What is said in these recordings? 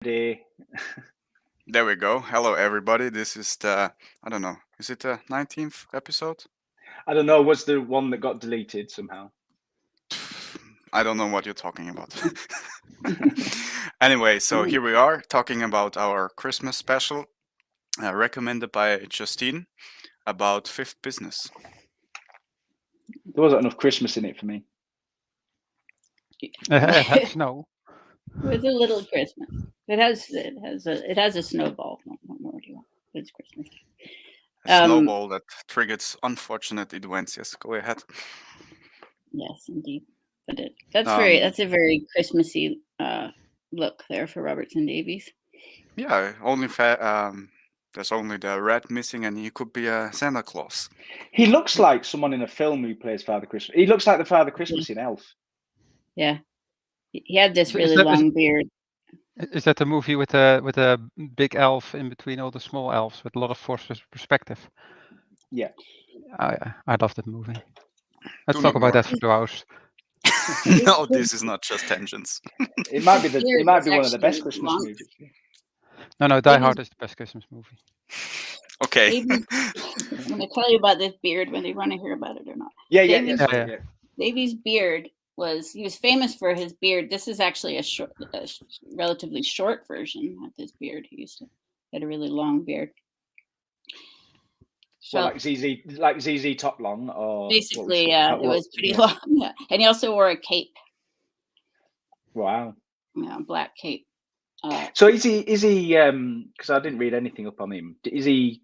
Day. There we go. Hello, everybody. This is I don't know, is it the 19th episode? I don't know, was the one that got deleted somehow? I don't know what you're talking about. Anyway, so here we are talking about our Christmas special, recommended by Justine, about fifth business. There wasn't enough Christmas in it for me. It had snow. With a little Christmas. It has a snowball. What more do you want? It's Christmas. A snowball that triggered unfortunate events. Yes, go ahead. Yes, indeed. But that's a very Christmassy look there for Robertson Davies. Yeah, there's only the red missing, and he could be a Santa Claus. He looks like someone in a film who plays Father Christmas. He looks like the Father Christmas in Elf. Yeah, he had this really long beard. Is that the movie with a big elf in between all the small elves with a lot of forced perspective? Yeah, I love that movie. Let's talk about that for 2 hours. No, this is not just tangents. It might be one of the best Christmas movies. No, Die Hard is the best Christmas movie. Okay. I'm going to tell you about this beard whether you want to hear about it or not. Yeah. Davies' beard he was famous for his beard. This is actually a relatively short version of his beard. He had a really long beard. So like ZZ Top Long, or basically, it was pretty long. Yeah, and he also wore a cape. Wow. Yeah, black cape. So is he? Because I didn't read anything up on him. Is he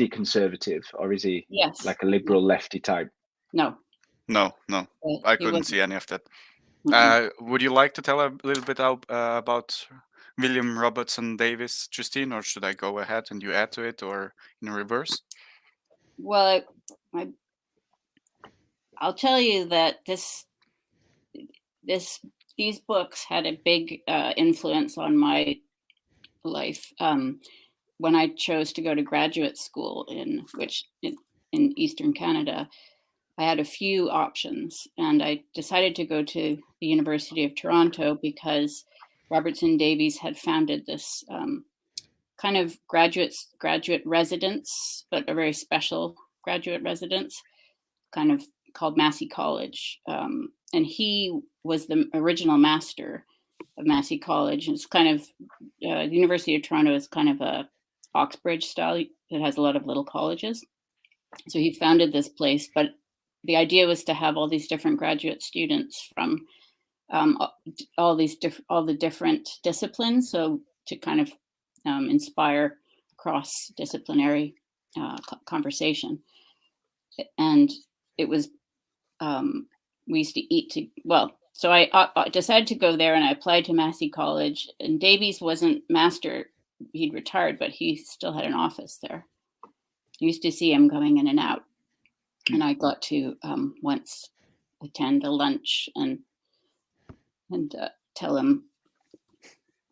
conservative, or is he like a liberal lefty type? No. I couldn't see any of that. Would you like to tell a little bit about William Robertson Davies, Justine, or should I go ahead and you add to it, or in reverse? Well, I'll tell you that these books had a big influence on my life when I chose to go to graduate school in Eastern Canada. I had a few options, and I decided to go to the University of Toronto because Robertson Davies had founded this kind of graduate residence, but a very special graduate residence, kind of called Massey College. And he was the original master of Massey College. It's kind of, the University of Toronto is kind of a Oxbridge style. It has a lot of little colleges. So he founded this place, but the idea was to have all these different graduate students from all the different disciplines. So to kind of inspire cross-disciplinary conversation. And it was, we used to so I decided to go there, and I applied to Massey College, and Davies wasn't master. He'd retired, but he still had an office there. I used to see him coming in and out. And I got to once attend a lunch and tell him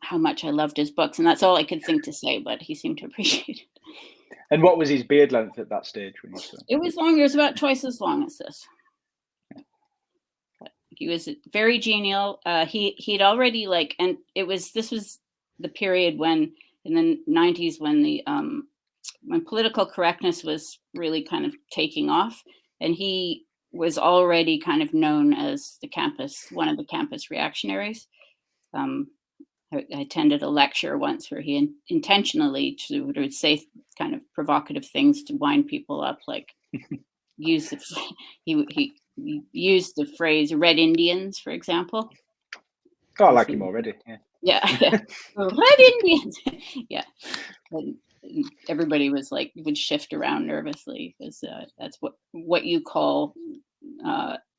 how much I loved his books. And that's all I could think to say, but he seemed to appreciate it. And what was his beard length at that stage? It was long. It was about twice as long as this. But he was very genial. He'd already and this was the period when in the 90s when political correctness was really kind of taking off, and he was already kind of known as one of the campus reactionaries. I attended a lecture once where he intentionally would say kind of provocative things to wind people up, like he used the phrase "Red Indians," for example. Oh, I like him already. Yeah. Red Indians. Yeah. And everybody was would shift around nervously because that's what you call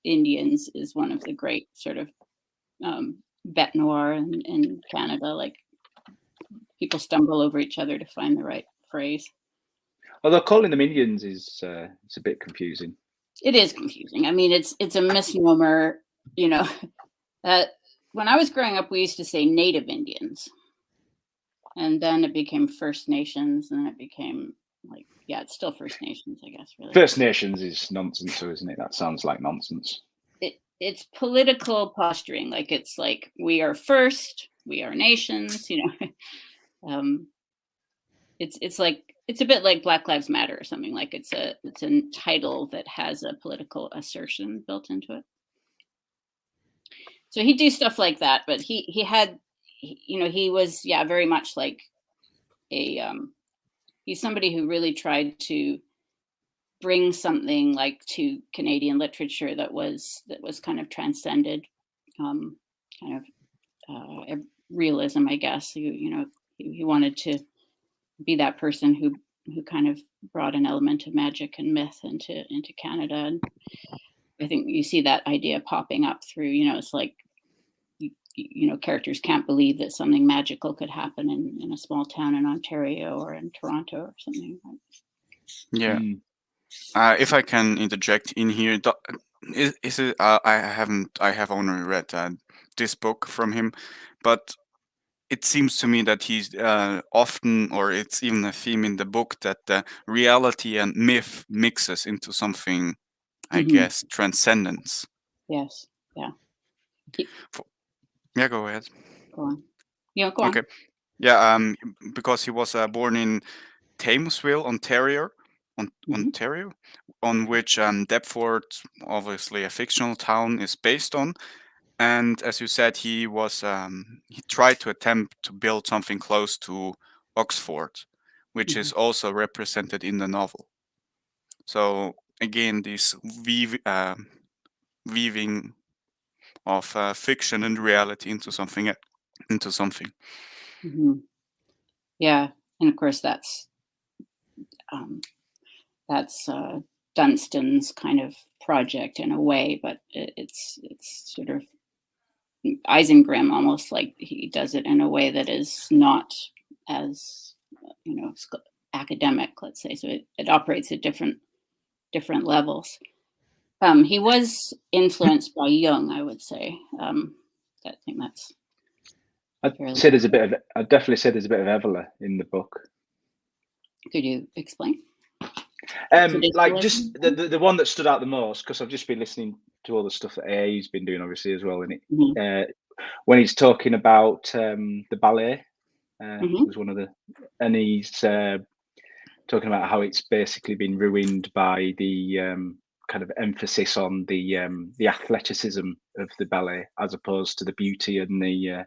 Indians is one of the great sort of bête noir in Canada. Like people stumble over each other to find the right phrase. Although calling them Indians is it's a bit confusing. It is confusing. I mean, it's a misnomer. You know, when I was growing up, we used to say Native Indians. And then it became First Nations, and it became it's still First Nations, I guess. Really, First Nations is nonsense, so isn't it? That sounds like nonsense. It's political posturing. It's like we are first, we are nations, it's like, it's a bit like Black Lives Matter or something. Like it's a title that has a political assertion built into it. So he'd do stuff like that, but he was very much like he's somebody who really tried to bring something like to Canadian literature that was kind of transcended, kind of realism, I guess. He wanted to be that person who kind of brought an element of magic and myth into Canada. And I think you see that idea popping up through, it's like, characters can't believe that something magical could happen in a small town in Ontario or in Toronto or something. Yeah. If I can interject in here, is it? I have only read this book from him, but it seems to me that he's often, or it's even a theme in the book, that reality and myth mixes into something, I guess, transcendence. Yes. Yeah. Yeah, go ahead. Go on. Yeah, go on. Okay. Yeah, because he was born in Thamesville, Ontario, on which Deptford, obviously a fictional town, is based on. And as you said, he tried to attempt to build something close to Oxford, which is also represented in the novel. So again, this weaving of fiction and reality into something. Yeah, and of course that's Dunstan's kind of project in a way, but it's sort of Eisengrim, almost like he does it in a way that is not as academic, let's say. So it operates at different levels. He was influenced by Jung, I would say. I think that's. I'd definitely say there's a bit of Evola in the book. Could you explain? Like just the one that stood out the most, because I've just been listening to all the stuff that AA's been doing, obviously, as well. And when he's talking about the ballet, was one of the, and he's talking about how it's basically been ruined by the kind of emphasis on the athleticism of the ballet as opposed to the beauty and the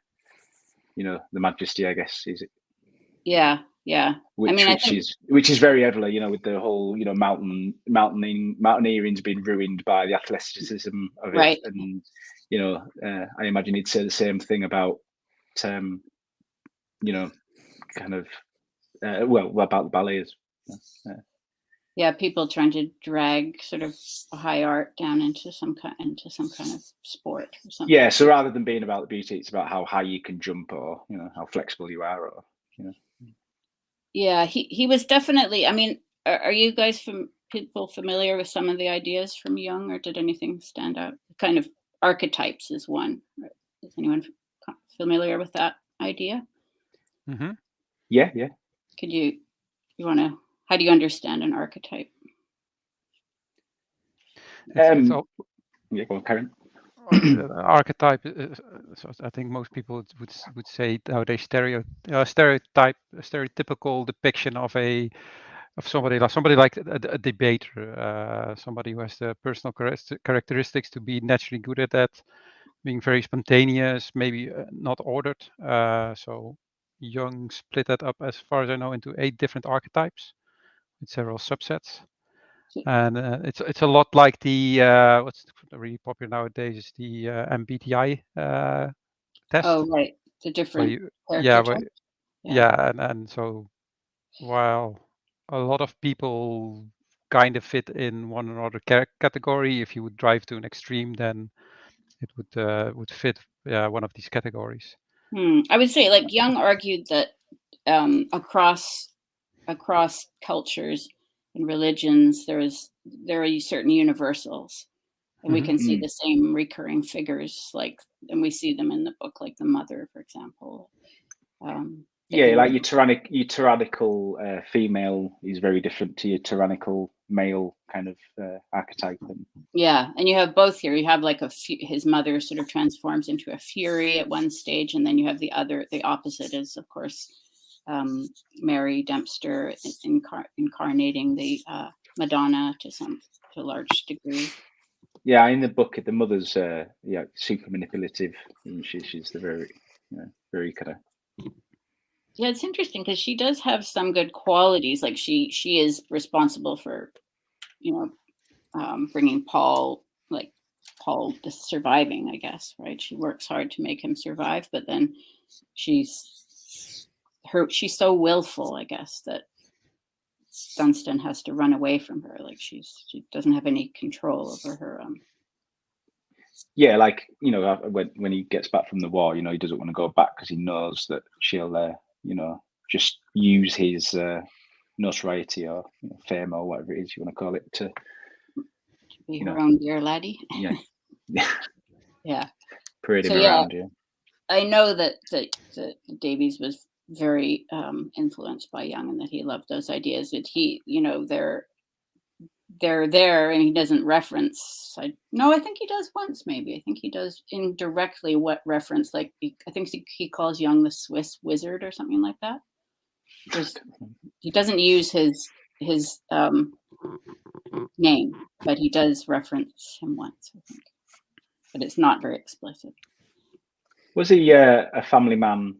the majesty, I guess, is it? Yeah. Which is very Evola, with the whole mountaineering's been ruined by the athleticism of it, right. And I imagine he'd say the same thing about kind of about the ballets. Yeah, people trying to drag sort of high art down into some kind of sport or something. Yeah, so rather than being about the beauty, it's about how high you can jump, or how flexible you are, or Yeah, he was definitely. I mean, are you guys people familiar with some of the ideas from Jung, or did anything stand out? Kind of archetypes is one. Is anyone familiar with that idea? Mm-hmm. Yeah. Could you want to? How do you understand an archetype? Yeah, go on, Karen. Archetype. So I think most people would say nowadays stereotypical depiction of somebody like a debater, somebody who has the personal characteristics to be naturally good at that, being very spontaneous, maybe not ordered. So Jung split that up, as far as I know, into 8 different archetypes with several subsets. And it's a lot like the what's really popular nowadays is the MBTI test. Oh, right, the different. And so while a lot of people kind of fit in one or other category, if you would drive to an extreme, then it would fit one of these categories. I would say, like, Jung argued that across cultures and religions, there are certain universals, and we can see the same recurring figures, and we see them in the book, like the mother, for example. like your tyrannical female is very different to your tyrannical male kind of archetype. And you have both here. You have like his mother sort of transforms into a fury at one stage, and then you have the opposite is, of course, Mary Dempster incarnating the Madonna to a large degree. Yeah, in the book, the mother's super manipulative, and she's the very kind of. Yeah, it's interesting because she does have some good qualities. Like she is responsible for, bringing Paul surviving, I guess, right? She works hard to make him survive, but then she's so willful, I guess, that Dunstan has to run away from her. Like she doesn't have any control over her. Yeah, like when he gets back from the war, he doesn't want to go back because he knows that she'll just use his notoriety or fame or whatever it is you want to call it to be her own dear laddie. Yeah. Yeah. Parade him around. Yeah. I know that Davies was very influenced by Young, and that he loved those ideas. That he, they're there, and he doesn't reference. I think he does once, maybe. I think he does indirectly reference, like I think he calls Young the Swiss wizard or something like that. He doesn't use his name, but he does reference him once, I think. But it's not very explicit. Was he a family man,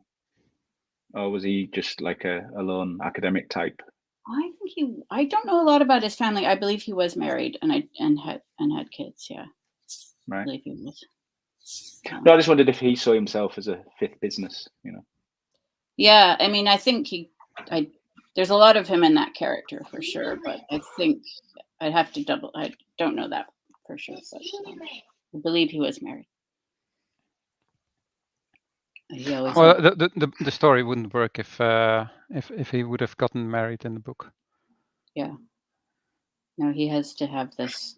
or was he just like a lone academic type? I don't know a lot about his family. I believe he was married and had kids. Yeah, right. I believe he was. No, I just wondered if he saw himself as a fifth business. Yeah, I mean, I think there's a lot of him in that character for sure, but I think I'd have to I don't know that for sure, but I believe he was married. Well, the story wouldn't work if he would have gotten married in the book. Yeah. No, he has to have this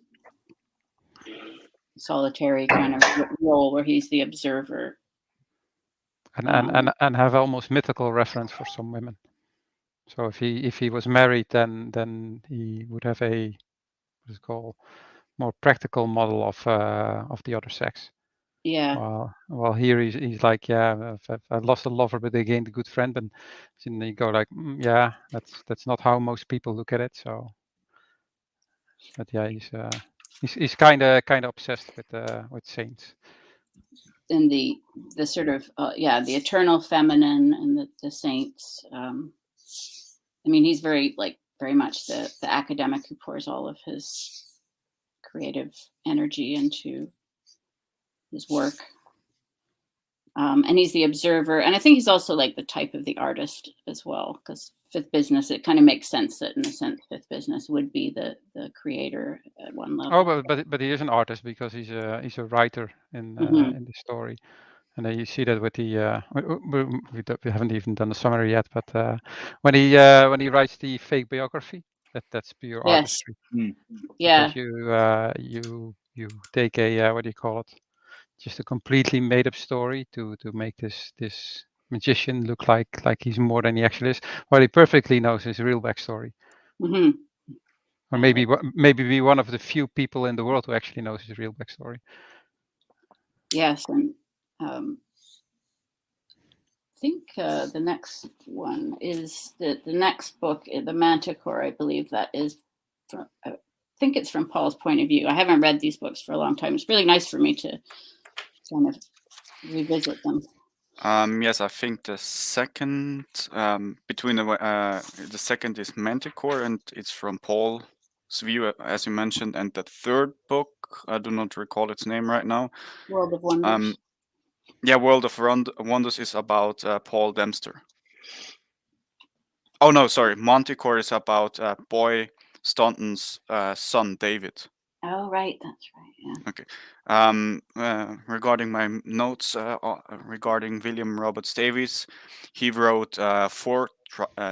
solitary kind of role where he's the observer, and have almost mythical reference for some women. So if he was married, then he would have a what is called more practical model of the other sex. Yeah. Well, here he's like, yeah, I lost a lover, but I gained a good friend, and then you go like, yeah, that's not how most people look at it. So, but yeah, he's kind of obsessed with saints. And the sort of the eternal feminine and the saints. I mean, he's very much the academic who pours all of his creative energy into his work. And he's the observer. And I think he's also like the type of the artist as well, because fifth business, it kind of makes sense that in a sense fifth business would be the creator at one level. Oh, but he is an artist because he's a writer in the story. And then you see that with the we haven't even done the summary yet, but when he writes the fake biography, that's pure artistry. Yeah. Because you take a what do you call it? Just a completely made up story to make this magician look like he's more than he actually is, while he perfectly knows his real backstory. Mm-hmm. Or maybe be one of the few people in the world who actually knows his real backstory. Yes, and I think the next one is the next book, The Manticore. I believe that is I think it's from Paul's point of view. I haven't read these books for a long time. It's really nice for me to kind of revisit them. Yes, I think the second between the second is Manticore, and it's from Paul's view, as you mentioned, and the third book, I do not recall its name right now. World of Wonders. Yeah, World of Wonders is about Paul Dempster. Oh no, sorry, Manticore is about Boy Staunton's son David. Oh right, that's right. Yeah. Okay. Regarding my notes regarding William Roberts Davies, he wrote 4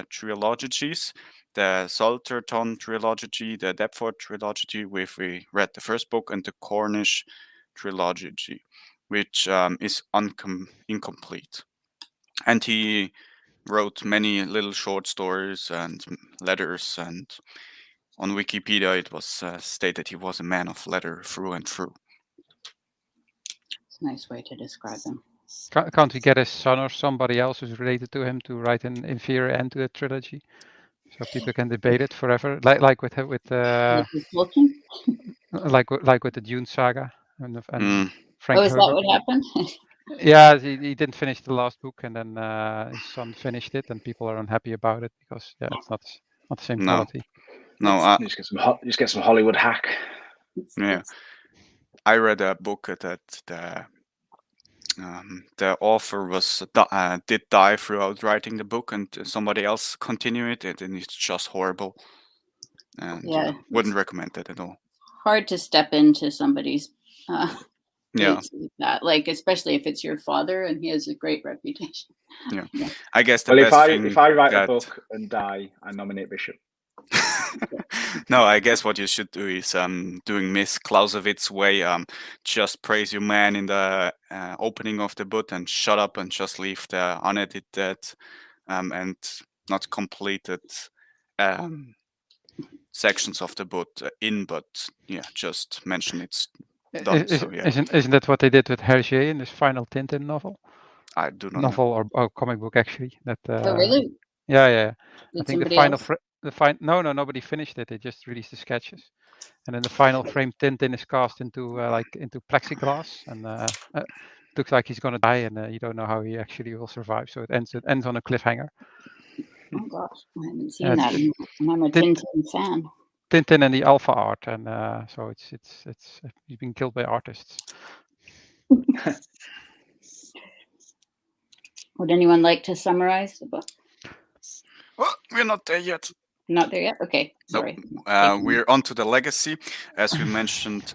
trilogies: the Salterton trilogy, the Deptford trilogy, which we read the first book, and the Cornish trilogy, which is incomplete. And he wrote many little short stories and letters, and on Wikipedia it was stated he was a man of letter through and through. It's a nice way to describe him. Can't we get his son or somebody else who's related to him to write an inferior end to the trilogy, so people can debate it forever, like with like with the Dune saga and Frank is Herbert. That what happened? Yeah, he didn't finish the last book, and then his son finished it, and people are unhappy about it because it's not the same quality. No, just get some Hollywood hack. Yeah, I read a book that the author did die throughout writing the book, and somebody else continued it, and it's just horrible. And wouldn't recommend it at all. Hard to step into somebody's like that, like especially if it's your father and he has a great reputation. Yeah. I guess if I write a book and die, I nominate Bishop. No, I guess what you should do is doing Miss Clausewitz's way. Just praise your man in the opening of the book and shut up and just leave the unedited and not completed sections of the book but just mention it's done. Isn't that what they did with Hergé in this final Tintin novel? I do not know. Or comic book actually. That really? Yeah. Did I think nobody finished it. They just released the sketches, and then the final frame Tintin is cast into into plexiglass, and looks like he's gonna die, and you don't know how he actually will survive. So it ends on a cliffhanger. Oh gosh, I haven't seen that. I'm a Tintin fan. Tintin and the Alpha art, and so it's he's been killed by artists. Would anyone like to summarize the book? Well, we're not there yet. Not there yet? Okay, sorry. We're on to the legacy. As we mentioned,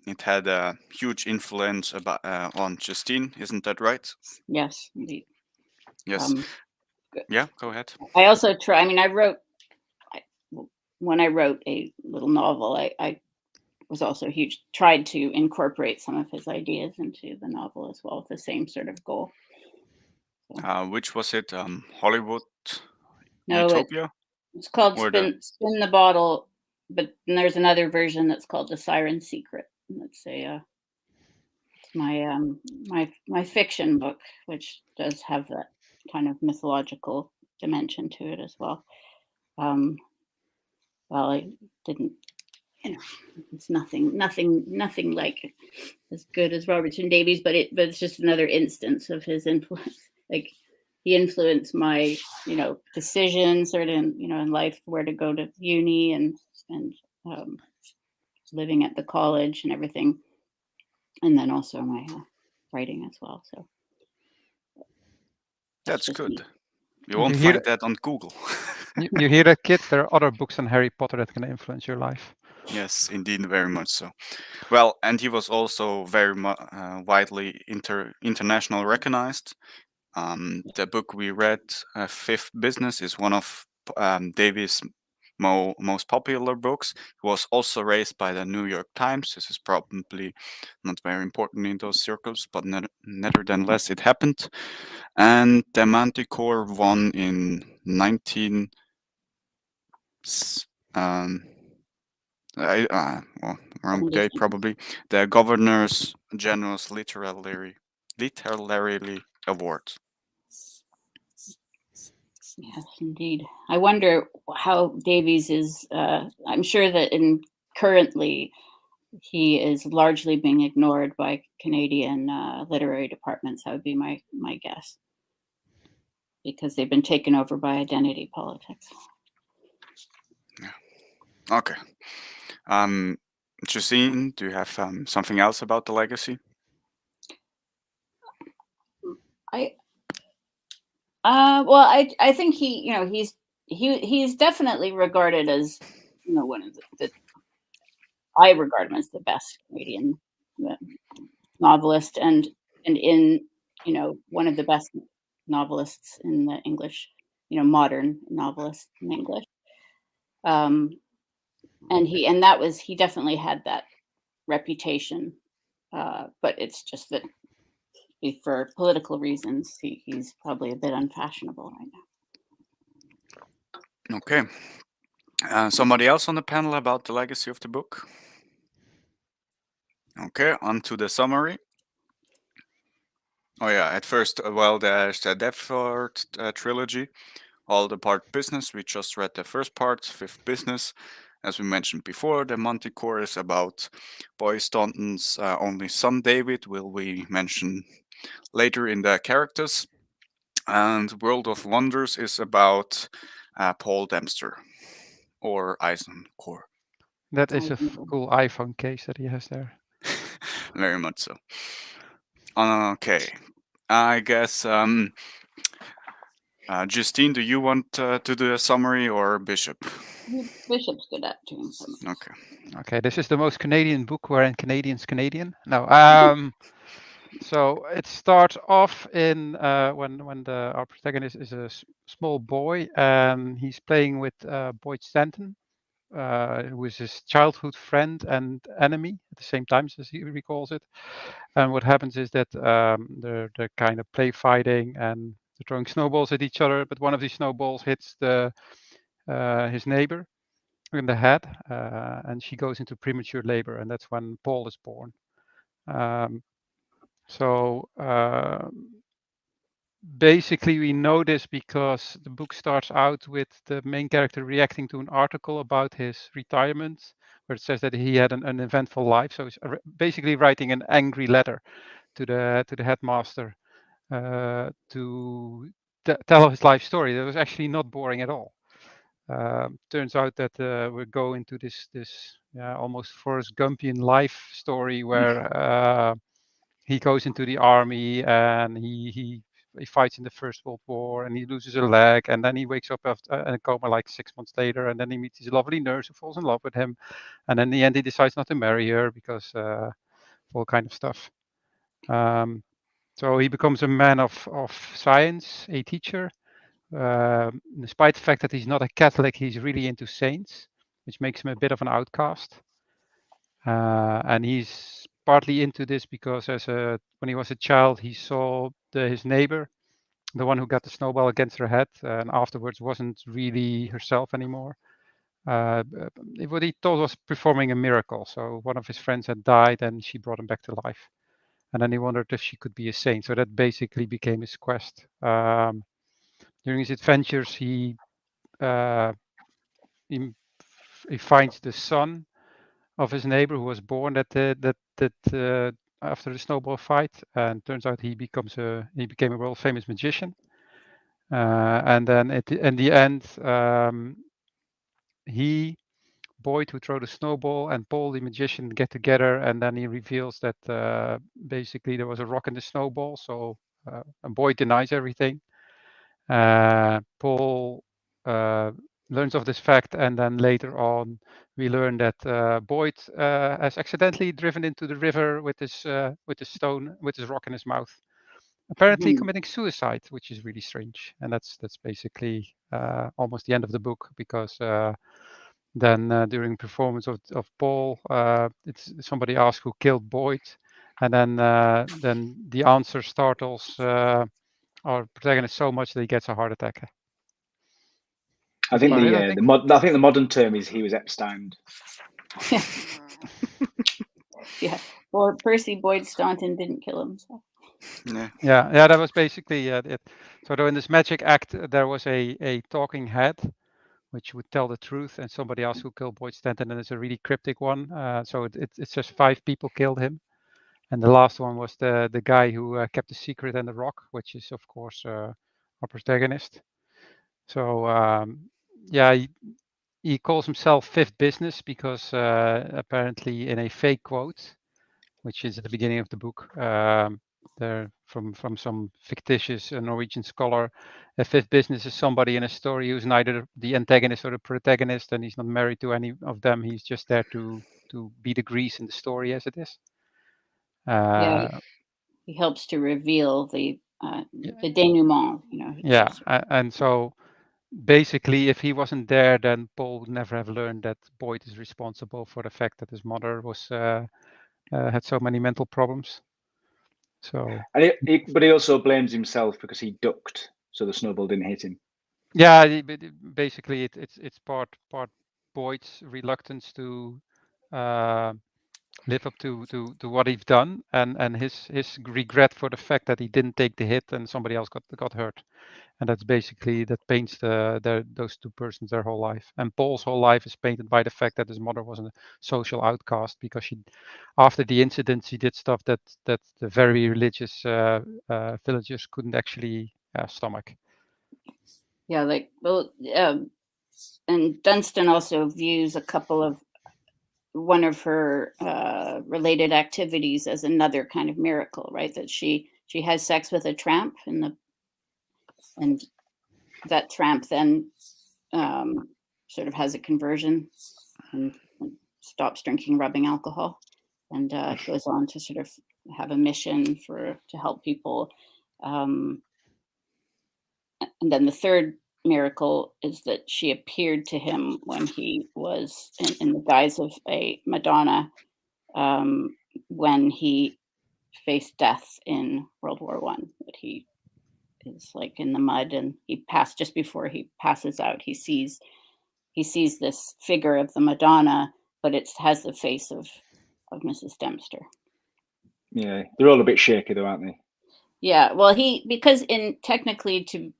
it had a huge influence on Justine, isn't that right? Yes, indeed. Yes. Yeah, go ahead. I also when I wrote a little novel, I was also tried to incorporate some of his ideas into the novel as well, with the same sort of goal. Which was it? Hollywood? No, Utopia? It's called Spin the Bottle, but there's another version that's called The Siren Secret. It's my fiction book, which does have that kind of mythological dimension to it as well. Well, I didn't, it's nothing like as good as Robertson Davies, but it's just another instance of his influence. Like he influenced my, decisions sort of in life, where to go to uni and living at the college and everything. And then also my writing as well. So that's good. You won't find that on Google. You hear that, kids? There are other books on Harry Potter that can influence your life. Yes, indeed, very much so. Well, and he was also very widely international recognized. The book we read, Fifth Business, is one of Davies' most popular books. It was also raised by the New York Times. This is probably not very important in those circles, but nevertheless, it happened. And the Manticore won in 19... wrong day probably. The Governors General's Literary Award. Yes, indeed. I wonder how Davies is. I'm sure that currently he is largely being ignored by Canadian literary departments. That would be my guess, because they've been taken over by identity politics. Yeah. Okay. Justine, do you have something else about the legacy? I think he's definitely regarded as one of the I regard him as the best Canadian novelist and in one of the best novelists in the English, modern novelists in English. And he definitely had that reputation, but it's just that for political reasons, he's probably a bit unfashionable right now. Okay. Somebody else on the panel about the legacy of the book? Okay, on to the summary. Oh yeah, at first, well, there's the Deptford trilogy, all the part business. We just read the first part, fifth business. As we mentioned before, the Manticore is about Boris Staunton's only son, David, will we mention later in the characters. And World of Wonders is about Paul Dempster, or Eisencore. That is a cool iPhone case that he has there. Very much so. Okay, I guess Justine, do you want to do a summary, or Bishop? Bishop's good at doing summaries. Okay. Okay, this is the most Canadian book wherein Canadian. No, so it starts off in when our protagonist is a small boy and he's playing with Boyd Stanton, who is his childhood friend and enemy at the same time, as he recalls it. And what happens is that they're kind of play fighting and they're throwing snowballs at each other, but one of these snowballs hits his neighbor in the head, and she goes into premature labor, and that's when Paul is born. So basically, we know this because the book starts out with the main character reacting to an article about his retirement, where it says that he had an uneventful life. So he's basically writing an angry letter to the headmaster to tell his life story. That was actually not boring at all. Turns out that we're going to this almost Forrest Gumpian life story where he goes into the army and he fights in the First World War and he loses a leg and then he wakes up after in a coma like 6 months later, and then he meets his lovely nurse who falls in love with him, and in the end he decides not to marry her because all kind of stuff. So he becomes a man of science, a teacher. Despite the fact that he's not a Catholic, he's really into saints, which makes him a bit of an outcast. And he's partly into this because when he was a child, he saw his neighbor, the one who got the snowball against her head, and afterwards wasn't really herself anymore. What he thought was performing a miracle. So one of his friends had died and she brought him back to life. And then he wondered if she could be a saint. So that basically became his quest. During his adventures, he finds the son of his neighbor who was born after the snowball fight, and turns out he became a world famous magician. And then in the end, Boyd, who throw the snowball, and Paul the magician get together, and then he reveals that basically there was a rock in the snowball. So and Boyd denies everything. Paul learns of this fact, and then later on we learn that Boyd has accidentally driven into the river with his rock in his mouth, apparently committing suicide, which is really strange. And that's basically almost the end of the book, because then during performance of Paul, it's somebody asks who killed Boyd, and then the answer startles our protagonist so much that he gets a heart attack. I think the modern term is he was Epsteined. Yeah, or Percy Boyd Staunton didn't kill himself. Yeah, that was basically it. So in this magic act, there was a talking head, which would tell the truth, and somebody else who killed Boyd Stanton, and it's a really cryptic one. So it says 5 people killed him, and the last one was the guy who kept the secret and the rock, which is of course our protagonist. So he calls himself Fifth Business because apparently in a fake quote, which is at the beginning of the book, there from some fictitious Norwegian scholar, a fifth business is somebody in a story who's neither the antagonist or the protagonist, and he's not married to any of them. He's just there to be the grease in the story as it is. He helps to reveal the denouement. And so basically, if he wasn't there, then Paul would never have learned that Boyd is responsible for the fact that his mother was had so many mental problems. So, but he also blames himself because he ducked, so the snowball didn't hit him. Yeah, basically it's part Boyd's reluctance to live up to what he's done, and his regret for the fact that he didn't take the hit and somebody else got hurt. And that's basically, that paints those two persons their whole life. And Paul's whole life is painted by the fact that his mother was a social outcast, because after the incident, she did stuff that the very religious villagers couldn't actually stomach. Yeah, and Dunstan also views one of her related activities as another kind of miracle, right? That she has sex with a tramp, and that tramp then sort of has a conversion and stops drinking rubbing alcohol, and goes on to sort of have a mission to help people. And then the third miracle is that she appeared to him when he was in the guise of a Madonna, when he faced death in World War I. That he is like in the mud, and just before he passes out, he sees this figure of the Madonna, but it has the face of Mrs. Dempster. Yeah, they're all a bit shaky though, aren't they? Yeah, well, because technically to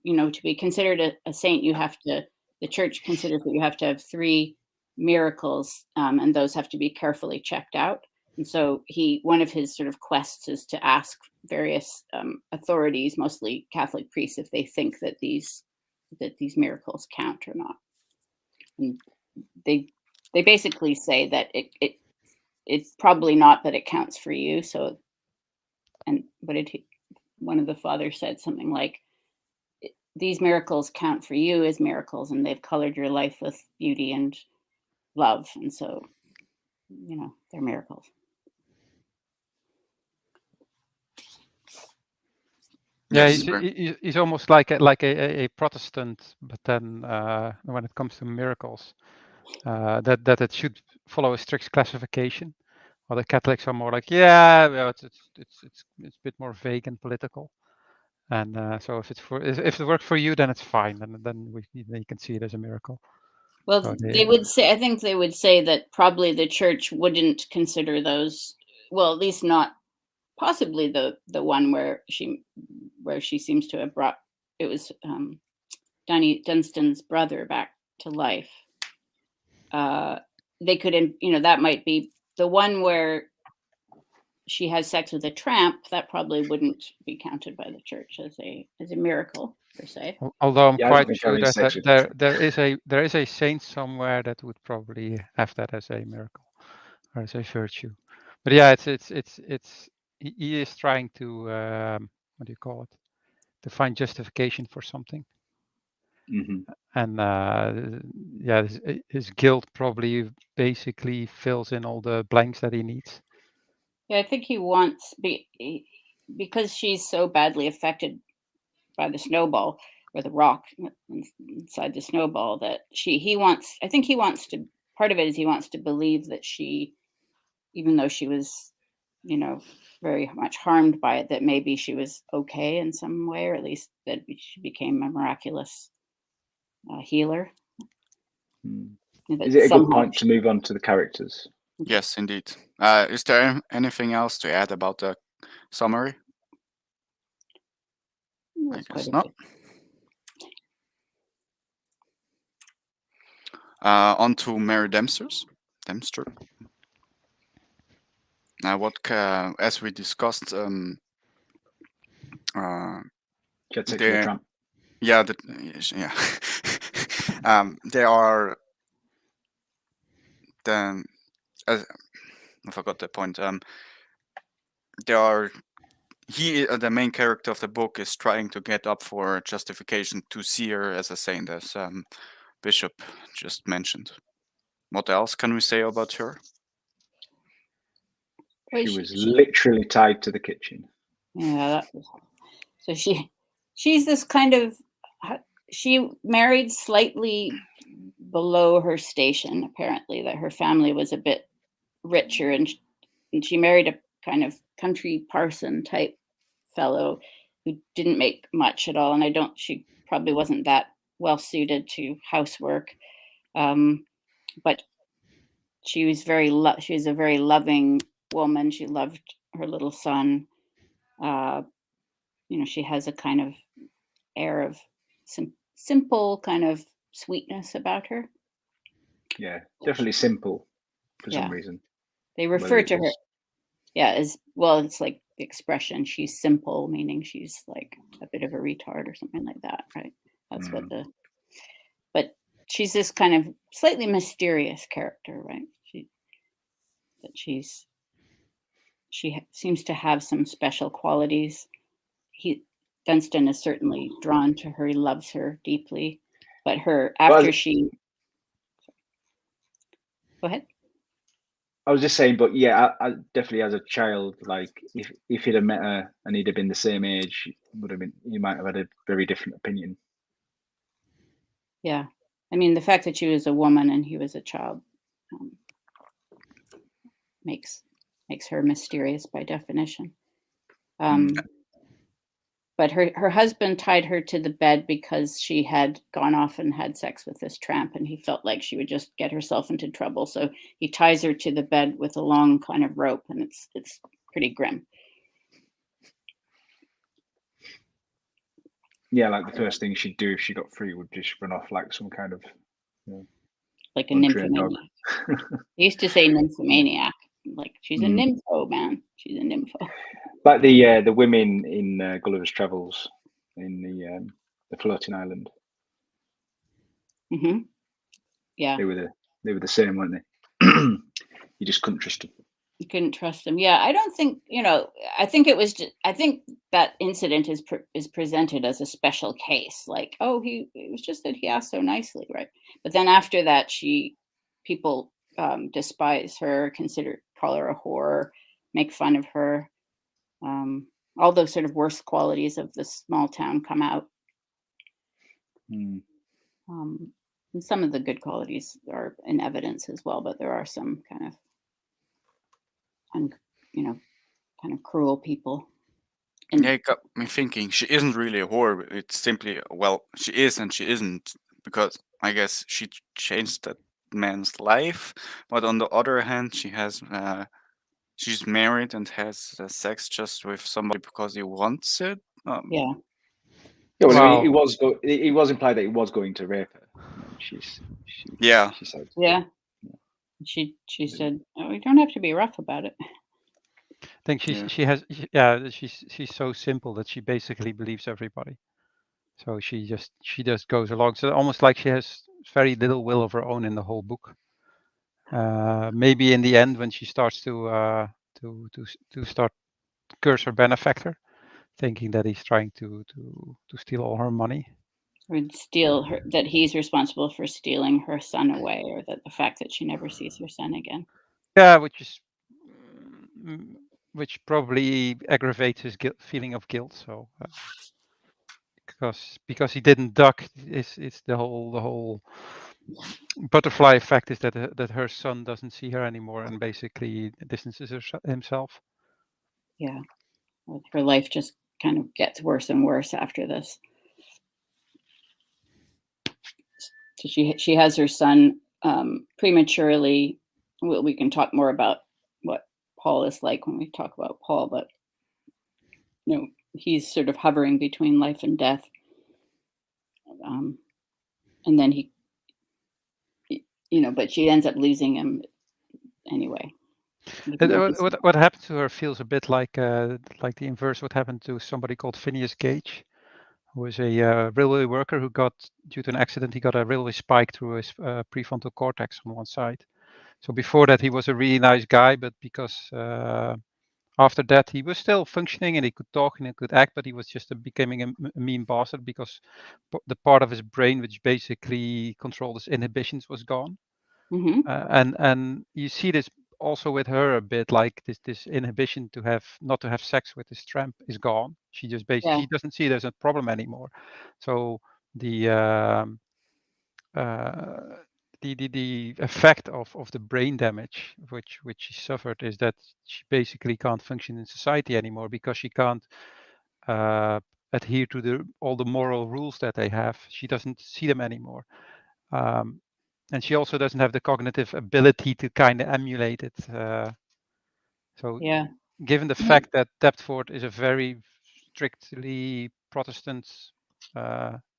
be considered a saint, the church considers that you have to have 3 miracles, and those have to be carefully checked out. And so one of his sort of quests is to ask various authorities, mostly Catholic priests, if they think that these miracles count or not. And they basically say that it's probably not, but it counts for you. So, one of the fathers said something like, these miracles count for you as miracles, and they've colored your life with beauty and love, and so they're miracles. Yeah, he's almost like a Protestant, but then when it comes to miracles, that it should follow a strict classification. While the Catholics are more like, it's a bit more vague and political. And so if it works for you, then it's fine, and then you can see it as a miracle. Well, I think they would say that probably the church wouldn't consider those. Well, at least not possibly the one where she seems to have brought, it was Dunstan's brother back to life. They could, that might be the one where she has sex with a tramp. That probably wouldn't be counted by the church as a miracle per se. Although I'm quite sure that there is a saint somewhere that would probably have that as a miracle or as a virtue. But yeah, he is trying to what do you call it? To find justification for something. Mm-hmm. And his guilt probably basically fills in all the blanks that he needs. Yeah, I think he wants, because she's so badly affected by the snowball or the rock inside the snowball, that part of it is he wants to believe that she, even though she was, very much harmed by it, that maybe she was okay in some way, or at least that she became a miraculous healer. Is it a good point to move on to the characters? Yes, indeed. Is there anything else to add about the summary? I guess not. On to Mary Dempster. Now, as we discussed, Trump. There are I forgot the point. The main character of the book is trying to get up for justification to see her as a saint, as Bishop just mentioned. What else can we say about her? She was literally tied to the kitchen. Yeah. So she's this kind of, she married slightly below her station, apparently, that her family was a bit richer, and she married a kind of country parson type fellow who didn't make much at all, and she probably wasn't that well suited to housework, but she was she was a very loving woman. She loved her little son. She has a kind of air of simple kind of sweetness about her. Yeah, definitely simple for some reason. They refer to her, as well. It's like the expression "she's simple," meaning she's like a bit of a retard or something like that, right? That's what but she's this kind of slightly mysterious character, right? She seems to have some special qualities. Dunstan is certainly drawn to her. He loves her deeply, but go ahead. I was just saying, but yeah, I definitely as a child, like if he'd have met her and he'd have been the same age, you might have had a very different opinion. Yeah, I mean, the fact that she was a woman and he was a child makes her mysterious by definition. But her husband tied her to the bed because she had gone off and had sex with this tramp, and he felt like she would just get herself into trouble. So he ties her to the bed with a long kind of rope, and it's pretty grim. Yeah, like the first thing she'd do if she got free would just run off like some kind of like a nymphomaniac. They used to say nymphomaniac. Like she's a nympho, man. She's a nympho. Like the women in Gulliver's Travels in the floating island. Mm-hmm. Yeah. They were the same, weren't they? You just couldn't trust them. You couldn't trust them. Yeah, I don't think I think it was. I think that incident is presented as a special case. Like, it was just that he asked so nicely, right? But then after that, people despise her, call her a whore, make fun of her. All those sort of worst qualities of the small town come out. And some of the good qualities are in evidence as well, but there are some kind of kind of cruel people. And it got me thinking, she isn't really a whore. It's simply, she is and she isn't, because I guess she changed that man's life. But on the other hand, she's married and has sex just with somebody because he wants it. Yeah. Well, it was implied that he was going to rape her. She said. Yeah. She said, "Oh, you don't have to be rough about it." I think she's so simple that she basically believes everybody. So she just goes along. So almost like she has very little will of her own in the whole book. Maybe in the end, when she starts to start curse her benefactor, thinking that he's trying to steal all her money. Or steal her, that he's responsible for stealing her son away, or that the fact that she never sees her son again. Yeah, which probably aggravates his feeling of guilt. So because he didn't duck, it's the whole butterfly effect is that her son doesn't see her anymore and basically distances himself. Yeah, her life just kind of gets worse and worse after this. So she has her son prematurely. We can talk more about what Paul is like when we talk about Paul, but he's sort of hovering between life and death, and then but she ends up losing him anyway. What happened to her feels a bit like the inverse what happened to somebody called Phineas Gage, who was a railway worker who got, due to an accident, he got a railway spike through his prefrontal cortex on one side. So before that, he was a really nice guy, but because after that, he was still functioning and he could talk and he could act, but he was just becoming a mean bastard because the part of his brain which basically controlled his inhibitions was gone. Mm-hmm. And you see this also with her a bit, like this inhibition not to have sex with this tramp is gone. She just basically she doesn't see there's a problem anymore. So the effect of the brain damage which she suffered is that she basically can't function in society anymore because she can't adhere to all the moral rules that they have. She doesn't see them anymore. And she also doesn't have the cognitive ability to kind of emulate it. So Yeah. given the fact that Deptford is a very strictly Protestant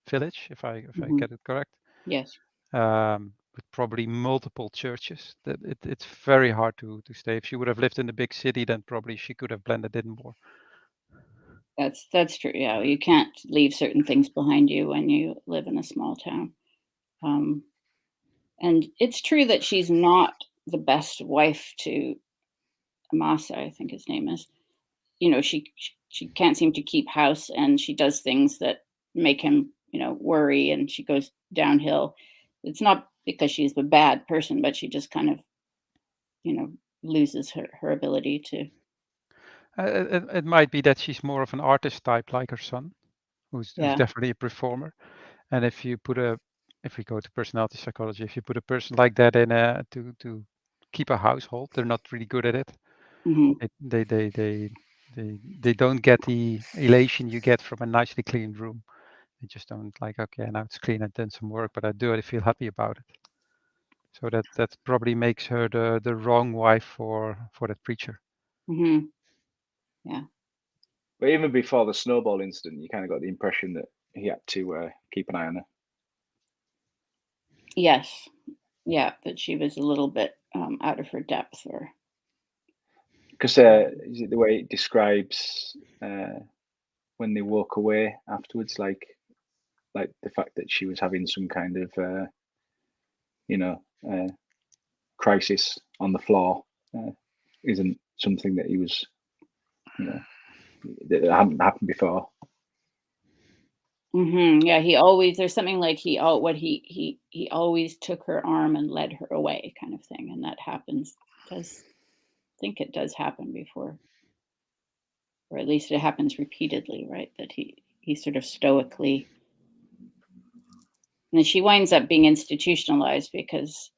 village, if I get it correct. Yes. With probably multiple churches, that it's very hard to stay. If she would have lived in the big city, then probably she could have blended in more. That's true. Yeah, you can't leave certain things behind you when you live in a small town. And it's true that she's not the best wife to Amasa, I think his name is. You know, she can't seem to keep house, and she does things that make him, worry, and she goes downhill. It's not because she's a bad person, but she just kind of, loses her ability to. It might be that she's more of an artist type, like her son, who's definitely a performer. And if we go to personality psychology, if you put a person like that in to keep a household, they're not really good at it. They don't get the elation you get from a nicely cleaned room. They just don't like, okay, now it's clean, I've done some work, but I feel happy about it. So that probably makes her the wrong wife for that preacher. Mm-hmm. Yeah. But even before the snowball incident, you kind of got the impression that he had to keep an eye on her. Yes. Yeah, that she was a little bit out of her depth, or because the way it describes when they walk away afterwards, like the fact that she was having some kind of crisis on the floor isn't something that he was, that hadn't happened before. Mm-hmm. Yeah, there's something like he always took her arm and led her away, kind of thing, and that happens. I think it does happen before, or at least it happens repeatedly, right? That he sort of stoically, and then she winds up being institutionalized because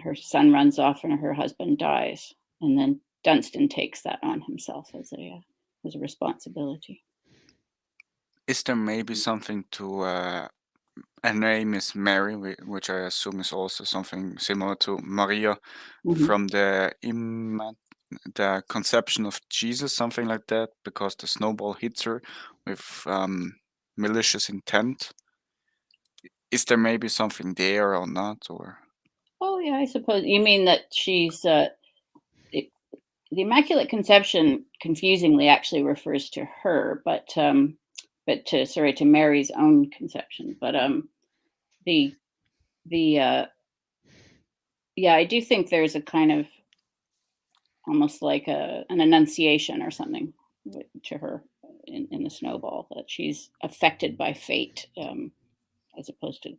her son runs off and her husband dies, and then Dunstan takes that on himself as a responsibility. Is there maybe something to her name is Mary, which I assume is also something similar to Maria, from the conception of Jesus, something like that, because the snowball hits her with malicious intent. Is there maybe something there or not, or? Oh yeah, I suppose you mean that she's the Immaculate Conception confusingly actually refers to her, but to Mary's own conception. But I do think there's a kind of almost like an annunciation or something to her in the snowball, that she's affected by fate as opposed to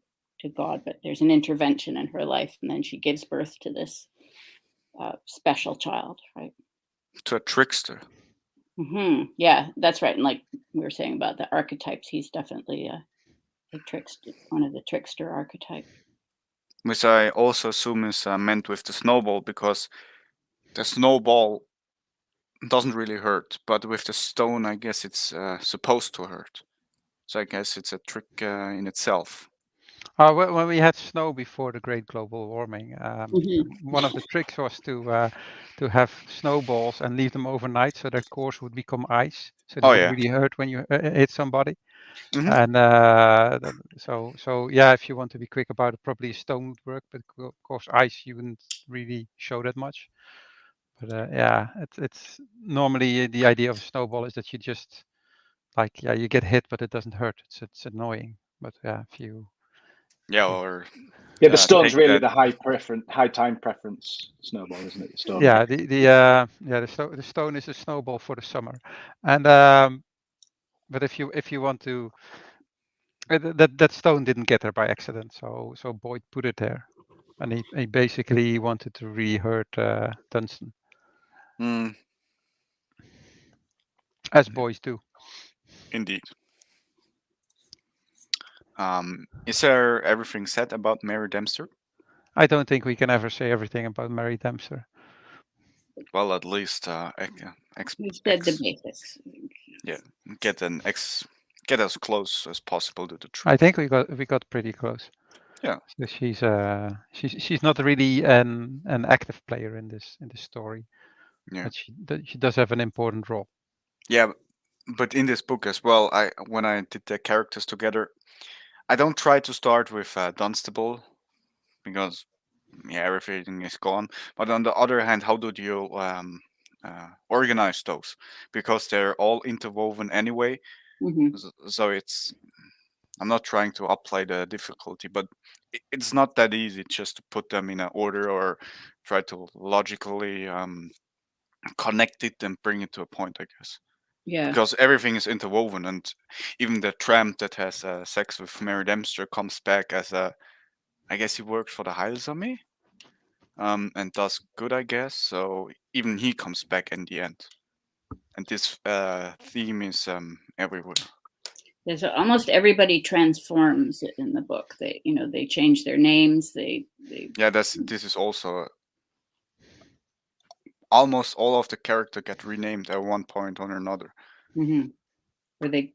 God, but there's an intervention in her life, and then she gives birth to this special child, right? To a trickster. Mm-hmm. Yeah, that's right. And like we were saying about the archetypes, he's definitely a trickster, one of the trickster archetypes. Which I also assume is meant with the snowball, because the snowball doesn't really hurt, but with the stone, I guess it's supposed to hurt. So I guess it's a trick in itself. When we had snow before the great global warming, one of the tricks was to have snowballs and leave them overnight, so their cores would become ice, so they would really hurt when you hit somebody. And so yeah, if you want to be quick about it, probably a stone would work, but of course ice you wouldn't really show that much. But yeah, it's normally the idea of a snowball is that you just you get hit, but it doesn't hurt. It's annoying, but yeah, if you the stone's really the high time preference snowball, isn't it? The stone. Yeah, the stone is a snowball for the summer, and but if you want to, that stone didn't get there by accident, so Boyd put it there, and he basically wanted to really hurt Dunstan, as boys do. Indeed. Is there everything said about Mary Dempster? I don't think we can ever say everything about Mary Dempster. Well, at least you said the basics. Yeah, get an get as close as possible to the truth. I think we got pretty close. Yeah. So she's not really an active player in this story. Yeah. But she does have an important role. Yeah, but in this book as well, when I did the characters together, I don't try to start with Dunstable because everything is gone. But on the other hand, how do you organize those? Because they're all interwoven anyway. So I'm not trying to apply the difficulty, but it's not that easy just to put them in an order or try to logically connect it and bring it to a point, I guess. Yeah. Because everything is interwoven, and even the tramp that has sex with Mary Dempster comes back as I guess he works for the Heilsarmee, and does good, I guess. So even he comes back in the end, and this theme is everywhere. There's almost everybody transforms in the book. They change their names. This is also almost all of the character get renamed at one point or another. Or they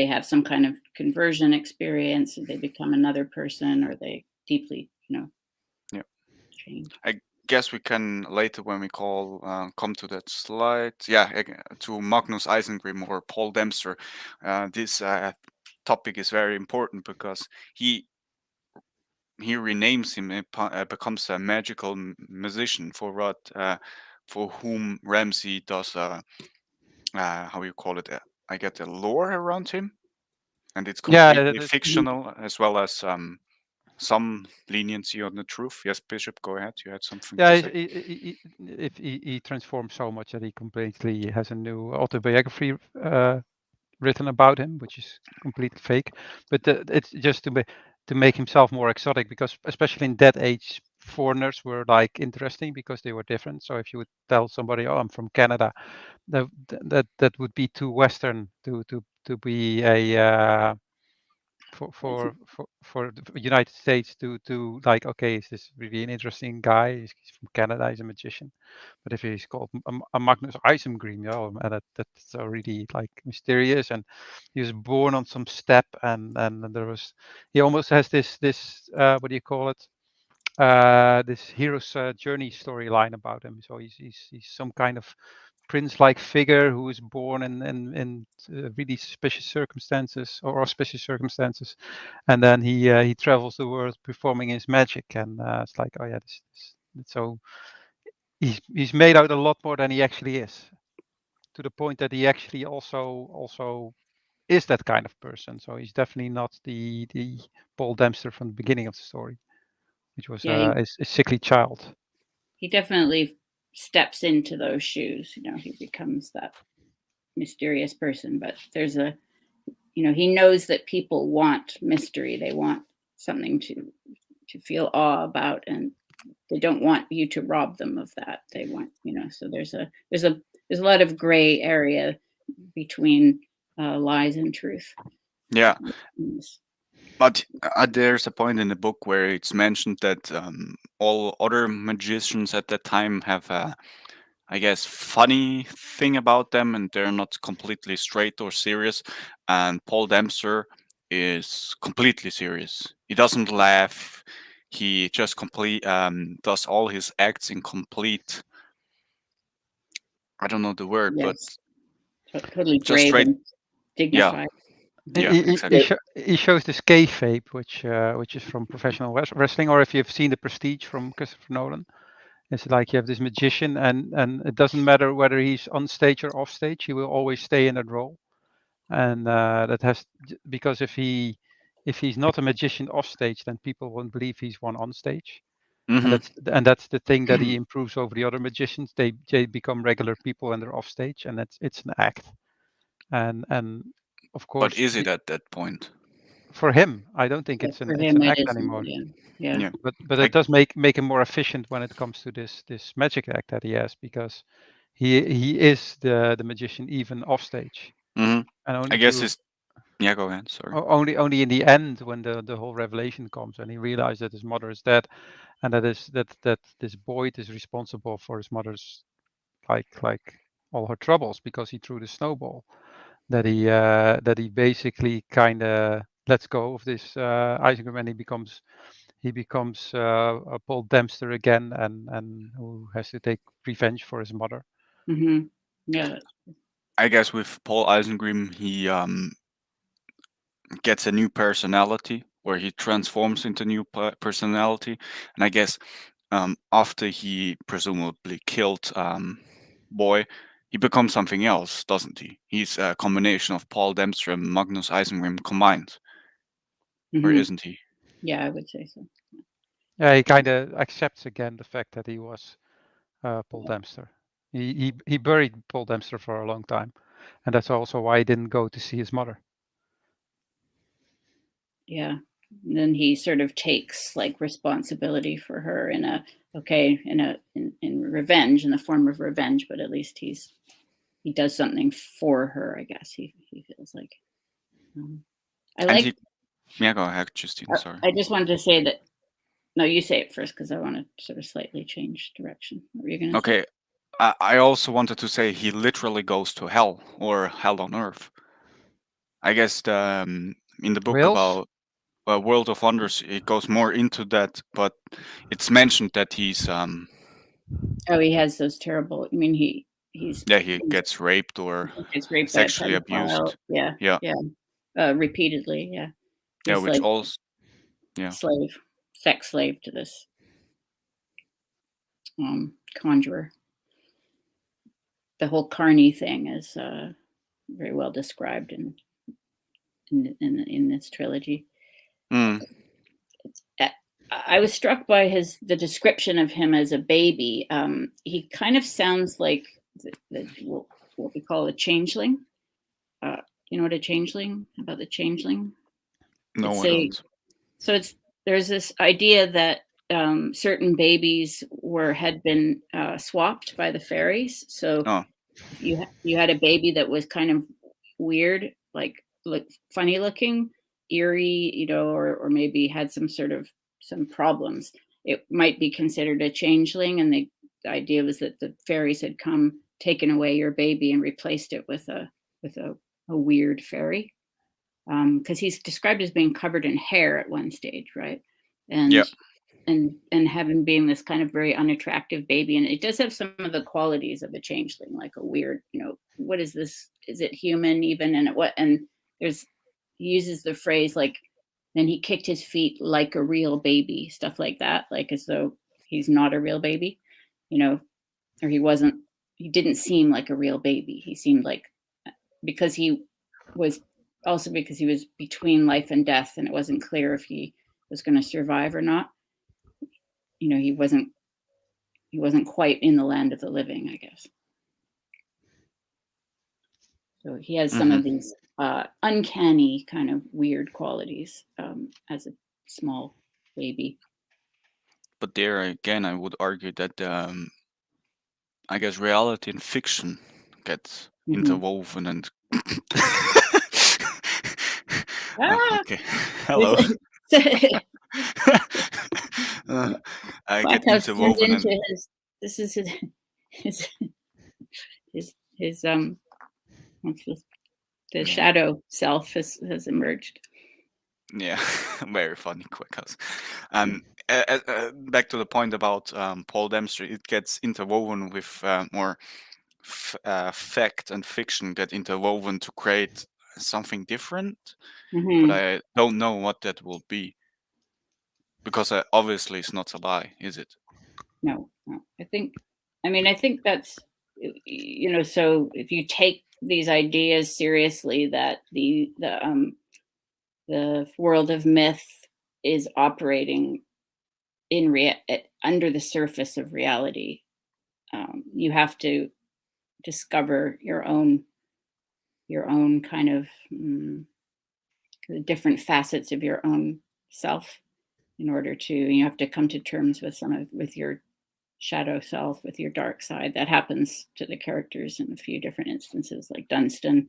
have some kind of conversion experience, and they become another person, or they deeply, change. I guess we can later, when we come to that slide, to Magnus Eisengrim or Paul Dempster. This topic is very important because he renames him. It becomes a magical musician for whom Ramsey does how you call it? I get the lore around him, and it's completely fictional as well as some leniency on the truth. Yes, Bishop, go ahead. You had something to say. He transforms so much that he completely has a new autobiography written about him, which is completely fake. But it's just to make himself more exotic, because especially in that age, foreigners were like interesting because they were different. So if you would tell somebody, "Oh, I'm from Canada," that would be too Western to be a for the United States to like, okay, is this really an interesting guy? He's from Canada. He's a magician. But if he's called a Magnus Eisengrim, that's already like mysterious. And he was born on some step, and he almost has this what do you call it? This hero's journey storyline about him. So he's some kind of prince-like figure who is born in really suspicious circumstances or auspicious circumstances, and then he travels the world performing his magic. And it's like, oh yeah, so he's made out a lot more than he actually is, to the point that he actually also is that kind of person. So he's definitely not the Paul Dempster from the beginning of the story, which was a sickly child. He definitely steps into those shoes. He becomes that mysterious person. But there's he knows that people want mystery. They want something to feel awe about, and they don't want you to rob them of that. They want, so there's a lot of gray area between lies and truth. Yeah. But there's a point in the book where it's mentioned that all other magicians at that time have I guess, funny thing about them, and they're not completely straight or serious. And Paul Dempster is completely serious. He doesn't laugh. He just does all his acts in complete. I don't know the word, but totally brave and dignified. Yeah, exactly. He shows this kayfabe, which is from professional wrestling, or if you've seen The Prestige from Christopher Nolan. It's like you have this magician, and it doesn't matter whether he's on stage or off stage, he will always stay in that role. And because if he's not a magician off stage, then people won't believe he's one on stage. Mm-hmm. And that's the thing that he improves over the other magicians. They become regular people when they're off stage, and it's an act. And of course, but is it at that point? For him, I don't think it's an act anymore. Yeah. But it does make him more efficient when it comes to this magic act that he has, because he is the magician even off stage. Mm-hmm. And only I guess go ahead. Sorry. Only in the end, when the whole revelation comes and he realizes that his mother is dead, and that this Boyd is responsible for his mother's like all her troubles because he threw the snowball. that he basically kind of lets go of this Isengrim, and he becomes a Paul Dempster again, and who has to take revenge for his mother. Mm-hmm. Yeah. I guess with Paul Isengrim, he gets a new personality, where he transforms into new personality, and I guess after he presumably killed Boy, he becomes something else, doesn't he? He's a combination of Paul Dempster and Magnus Isengrim combined, or isn't he? Yeah, I would say so. Yeah, he kind of accepts again the fact that he was Paul Dempster. He buried Paul Dempster for a long time, and that's also why he didn't go to see his mother. Yeah, and then he sort of takes like responsibility for her in revenge, in the form of revenge, but at least he does something for her, I guess. He feels like. Yeah, go ahead, Justine. Sorry. I just wanted to say that. No, you say it first, because I want to sort of slightly change direction. What were you going to say? Okay. I also wanted to say he literally goes to hell, or hell on earth. I guess in the book about World of Wonders, it goes more into that, but it's mentioned that he's Oh, he has those terrible. I mean, he gets raped or by sexually a pedophile. abused. Yeah. Repeatedly. Yeah. Yeah, which like also sex slave to this conjurer. The whole Carney thing is very well described in this trilogy. I was struck by the description of him as a baby. He kind of sounds like what we call a changeling. You know what a changeling? About the changeling? No, I don't. So there's this idea that certain babies had been swapped by the fairies. So if you had a baby that was kind of weird, like funny looking, eerie, or maybe had some problems, it might be considered a changeling. And the idea was that the fairies had taken away your baby and replaced it with a weird fairy. Because he's described as being covered in hair at one stage, right? And having being this kind of very unattractive baby. And it does have some of the qualities of a changeling, like a weird, what is this? Is it human even? And he uses the phrase like, then he kicked his feet like a real baby, stuff like that, like as though he's not a real baby, or he didn't seem like a real baby. He seemed like, because he was between life and death, and it wasn't clear if he was going to survive or not. He wasn't quite in the land of the living, I guess. So he has some of these uncanny kind of weird qualities as a small baby. But there again, I would argue that I guess reality and fiction gets interwoven and. Okay. Hello. I get interwoven into this is his the shadow self has emerged. Yeah, very funny, Quickhouse. Back to the point about Paul Dempster, it gets interwoven with more fact and fiction get interwoven to create something different, but I don't know what that will be, because obviously it's not a lie, is it? No. I think that's, so if you take these ideas seriously, that the world of myth is operating under the surface of reality, you have to discover your own kind of the different facets of your own self in order to, you have to come to terms with your shadow self, with your dark side. That happens to the characters in a few different instances. Like Dunstan,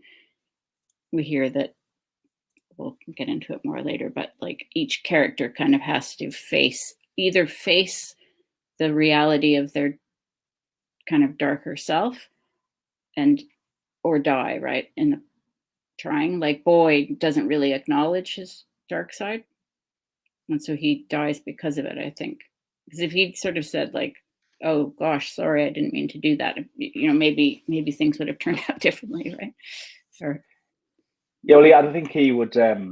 we hear that, we'll get into it more later, but like each character kind of has to face the reality of their kind of darker self or die, right? trying. Like Boyd doesn't really acknowledge his dark side, and so he dies because of it, I think. Because if he'd sort of said like, "Oh gosh, sorry, I didn't mean to do that," maybe things would have turned out differently, right? Or yeah, well, I don't think he would have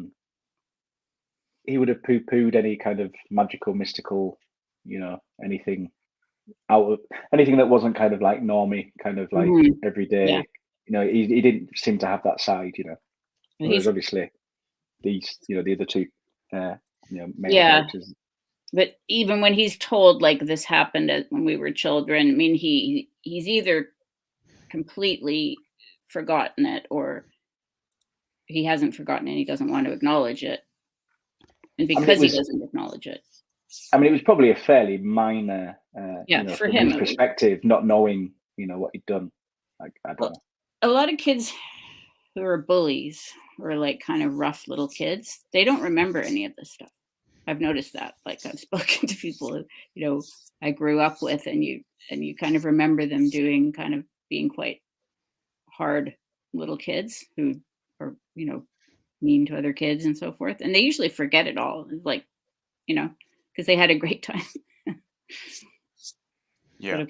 poo-pooed any kind of magical, mystical, anything anything that wasn't kind of like normie, kind of like everyday. Yeah. He didn't seem to have that side, Whereas obviously these, the other two, main characters. But even when he's told like this happened when we were children, I mean, he's either completely forgotten it or he hasn't forgotten it. He doesn't want to acknowledge it, and because he doesn't acknowledge it. I mean, it was probably a fairly minor, for him, his perspective, not knowing, what he'd done. Like, I don't know. A lot of kids who are bullies or like kind of rough little kids, they don't remember any of this stuff. I've noticed that. Like I've spoken to people who, I grew up with, and you kind of remember them being quite hard little kids who are, mean to other kids and so forth. And they usually forget it all. It's like, because they had a great time. Yeah.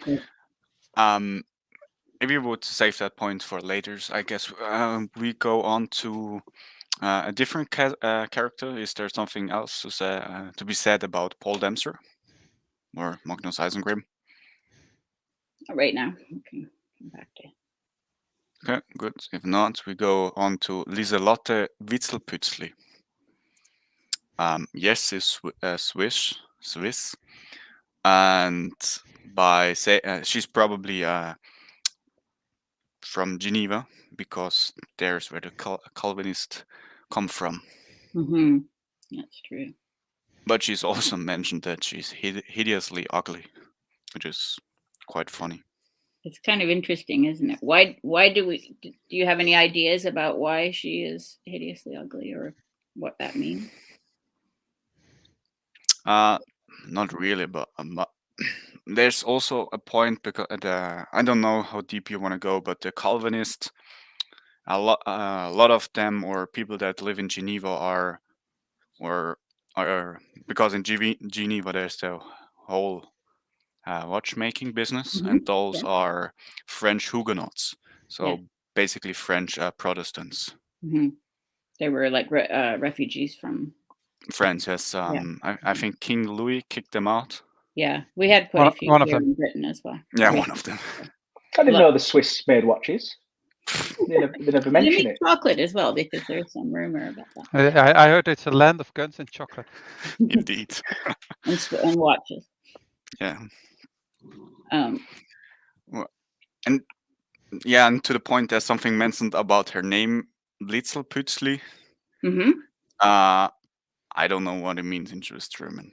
Maybe we would save that point for later. I guess we go on to a different character. Is there something else to be said about Paul Dempster or Magnus Eisengrim? Right now. Okay. Come back to. Okay, good. If not, we go on to Liselotte Witzelpützli. Yes, is Swiss, and she's probably from Geneva because there's where the Calvinists come from. Mm-hmm. That's true. But she's also mentioned that she's hideously ugly, which is quite funny. It's kind of interesting, isn't it? Why do you have any ideas about why she is hideously ugly or what that means? Not really, but there's also a point because I don't know how deep you want to go, but the Calvinists, a lot of them or people that live in Geneva are because in Geneva there's the whole watchmaking business, and those are French Huguenots, so basically French Protestants. Mm-hmm. They were like refugees from France. Yes, I think King Louis kicked them out. Yeah, we had quite a few here in Britain as well. Yeah, one of them. I didn't know the Swiss made watches. They never mention it. Chocolate as well, because there's some rumor about that. I heard it's a land of guns and chocolate. Indeed. and watches. Yeah. And to the point, there's something mentioned about her name, Witzelpützli. Mm-hmm. I don't know what it means in Swiss German.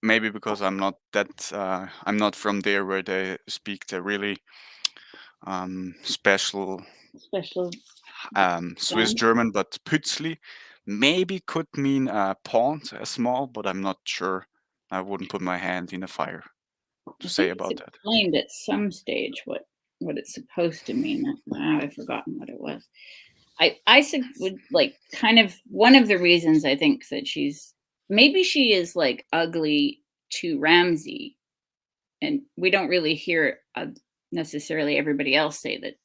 Maybe because I'm not from there where they speak the really special Swiss German, but Pützli maybe could mean pond, a small, but I'm not sure. I wouldn't put my hand in a fire to say about that. Explained at some stage what it's supposed to mean. I've forgotten what it was. I would like kind of one of the reasons I think that she is like ugly to Ramsay, and we don't really hear necessarily everybody else say that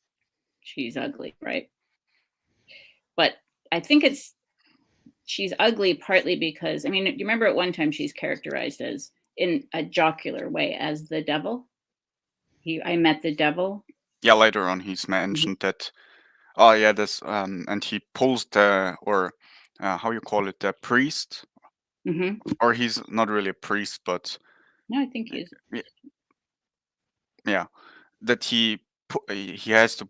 she's ugly, right? But I think she's ugly partly because, I mean, you remember at one time she's characterized as, in a jocular way, as the devil. I met the devil. Yeah, later on he's mentioned that. Oh yeah, this and he pulls how you call it, the priest. Mm-hmm. Or he's not really a priest, but no, I think he is. Yeah, that he has to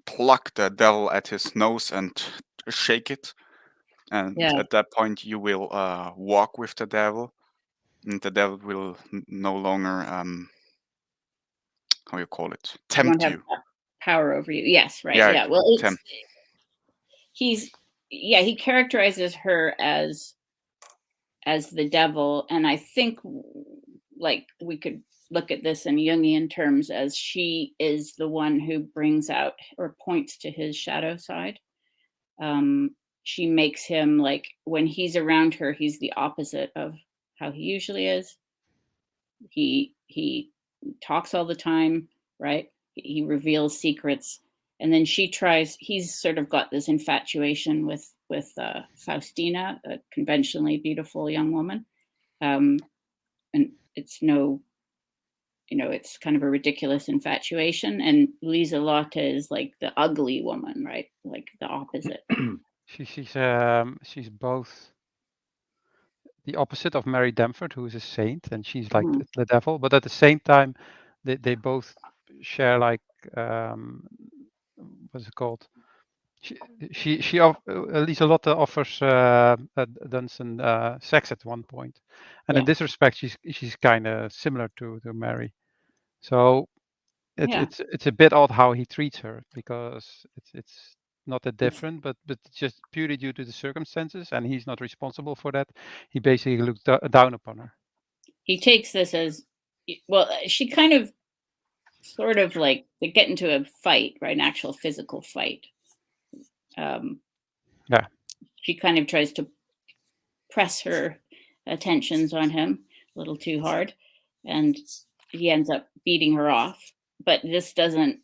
pluck the devil at his nose and shake it, and at that point you will walk with the devil, and the devil will no longer how you call it, tempt you. Power over you. Yes, right. Yeah. Well, he characterizes her as the devil, and I think like we could look at this in Jungian terms as she is the one who brings out or points to his shadow side. She makes him, like, when he's around her, he's the opposite of how he usually is. He talks all the time, right? He reveals secrets, and then he's sort of got this infatuation with Faustina, a conventionally beautiful young woman, and it's it's kind of a ridiculous infatuation, and Lieselotte is like the ugly woman, right? Like the opposite. She's both the opposite of Mary Damford, who is a saint, and she's like the devil. But at the same time, they both share like what's it called? Lieselotte offers Dunstan sex at one point, and in this respect, she's kind of similar to Mary. So it's a bit odd how he treats her, because it's not that different, but just purely due to the circumstances, and he's not responsible for that. He basically looks down upon her. He takes this as, well, she kind of sort of like, they get into a fight, right? An actual physical fight. She kind of tries to press her attentions on him a little too hard, and he ends up beating her off. But this doesn't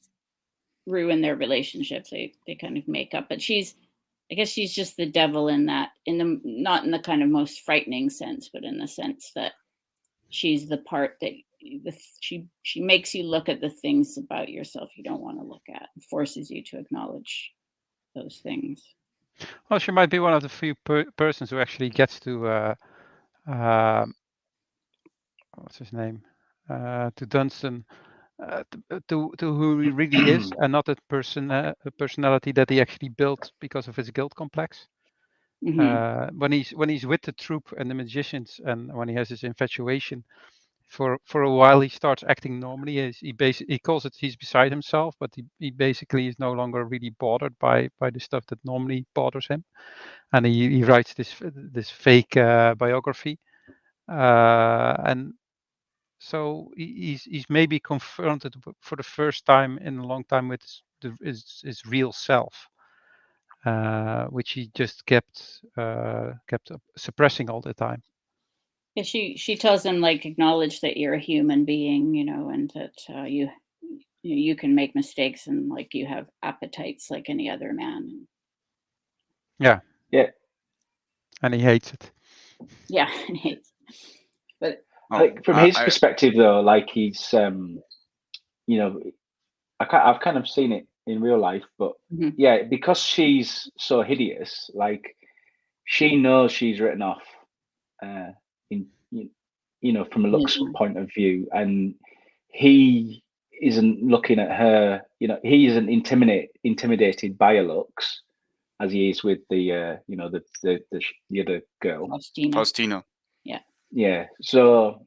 ruin their relationship. They kind of make up. But I guess she's just the devil in that, not in the kind of most frightening sense, but in the sense that she's the part that she makes you look at the things about yourself you don't want to look at, forces you to acknowledge those things. Well, she might be one of the few persons who actually gets to what's his name, to Dunstan, to who he really is, and not a personality that he actually built because of his guilt complex. When he's with the troupe and the magicians, and when he has his infatuation, for a while he starts acting normally. He calls it he's beside himself, but he basically is no longer really bothered by the stuff that normally bothers him, and he writes this fake biography, and so he's maybe confronted for the first time in a long time with his real self, which he just kept suppressing all the time. Yeah, she tells him, like, acknowledge that you're a human being, and that you can make mistakes, and like you have appetites like any other man. Yeah. And he hates it. Yeah, and he hates it. But like, from his perspective, though, like he's, I've kind of seen it in real life, but because she's so hideous, like she knows she's written off, from a looks point of view, and he isn't looking at her. He isn't intimidated by her looks as he is with the other girl, Faustina. Yeah. So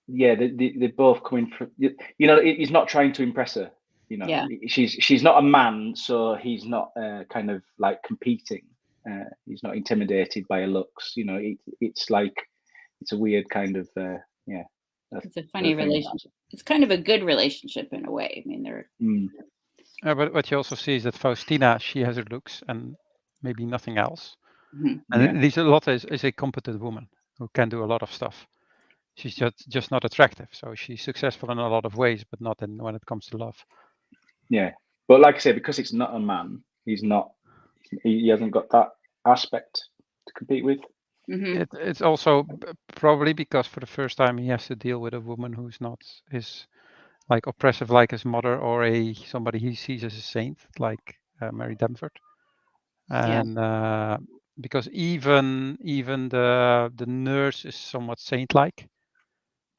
they're both coming from. He's not trying to impress her. She's not a man, so he's not kind of like competing. He's not intimidated by her looks. It's like, it's a weird kind of it's a funny relationship. It's kind of a good relationship in a way. I mean, they're. But what you also see is that Faustina, she has her looks and maybe nothing else. And Lieselotte is a competent woman who can do a lot of stuff. She's just not attractive. So she's successful in a lot of ways, but not when it comes to love. Yeah, but like I say, because it's not a man, he hasn't got that aspect to compete with. It's also probably because for the first time he has to deal with a woman who's not his, like, oppressive like his mother, or somebody he sees as a saint like Mary Damford, and because even the nurse is somewhat saint-like.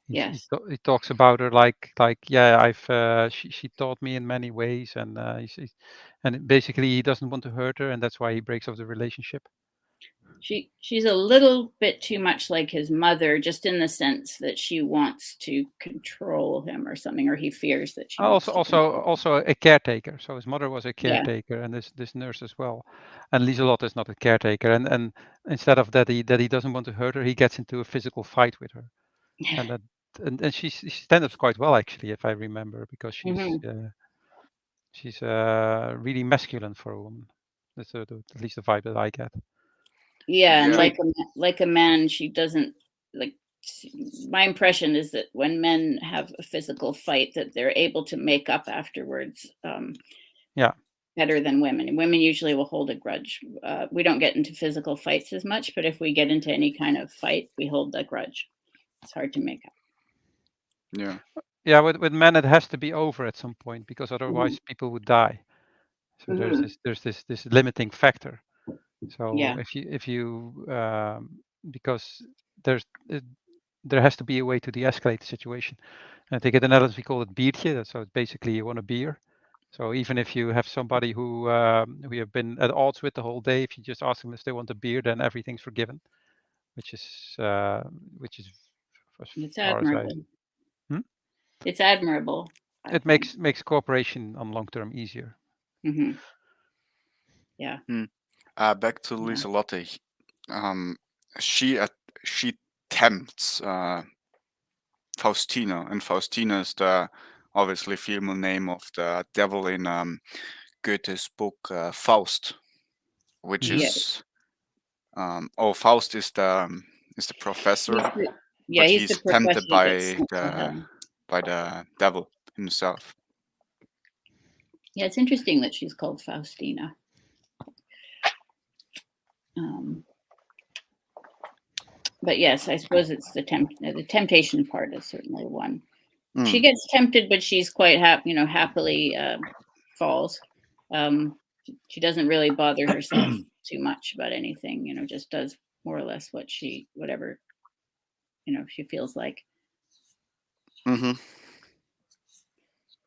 He talks about her like she taught me in many ways, and and basically he doesn't want to hurt her, and that's why he breaks off the relationship. She's a little bit too much like his mother, just in the sense that she wants to control him or something, or he fears that she also a caretaker. So his mother was a caretaker, and this nurse as well. And Lieselotte is not a caretaker, and instead of that he doesn't want to hurt her, he gets into a physical fight with her, and and she stand up quite well actually, if I remember, because she's really masculine for a woman. That's at least the vibe that I get. Yeah, and like a man, she doesn't like. My impression is that when men have a physical fight, that they're able to make up afterwards. Better than women. And women usually will hold a grudge. We don't get into physical fights as much, but if we get into any kind of fight, we hold a grudge. It's hard to make up. Yeah. With men, it has to be over at some point, because otherwise people would die. So there's this limiting factor. So if you because there has to be a way to de-escalate the situation. I think in the Netherlands we call it biertje. So basically you want a beer. So even if you have somebody who we have been at odds with the whole day, if you just ask them if they want a beer, then everything's forgiven, which is it's admirable. It's admirable. It makes cooperation on long term easier. Yeah. Back to Lieselotte. She tempts Faustina, and Faustina is the obviously female name of the devil in Goethe's book Faust, which is Faust is the professor, but he's tempted by the devil himself. Yeah, it's interesting that she's called Faustina. But yes, I suppose it's the temptation part is certainly one. She gets tempted, but she's quite happily falls. She doesn't really bother herself too much about anything, just does more or less whatever she feels like. The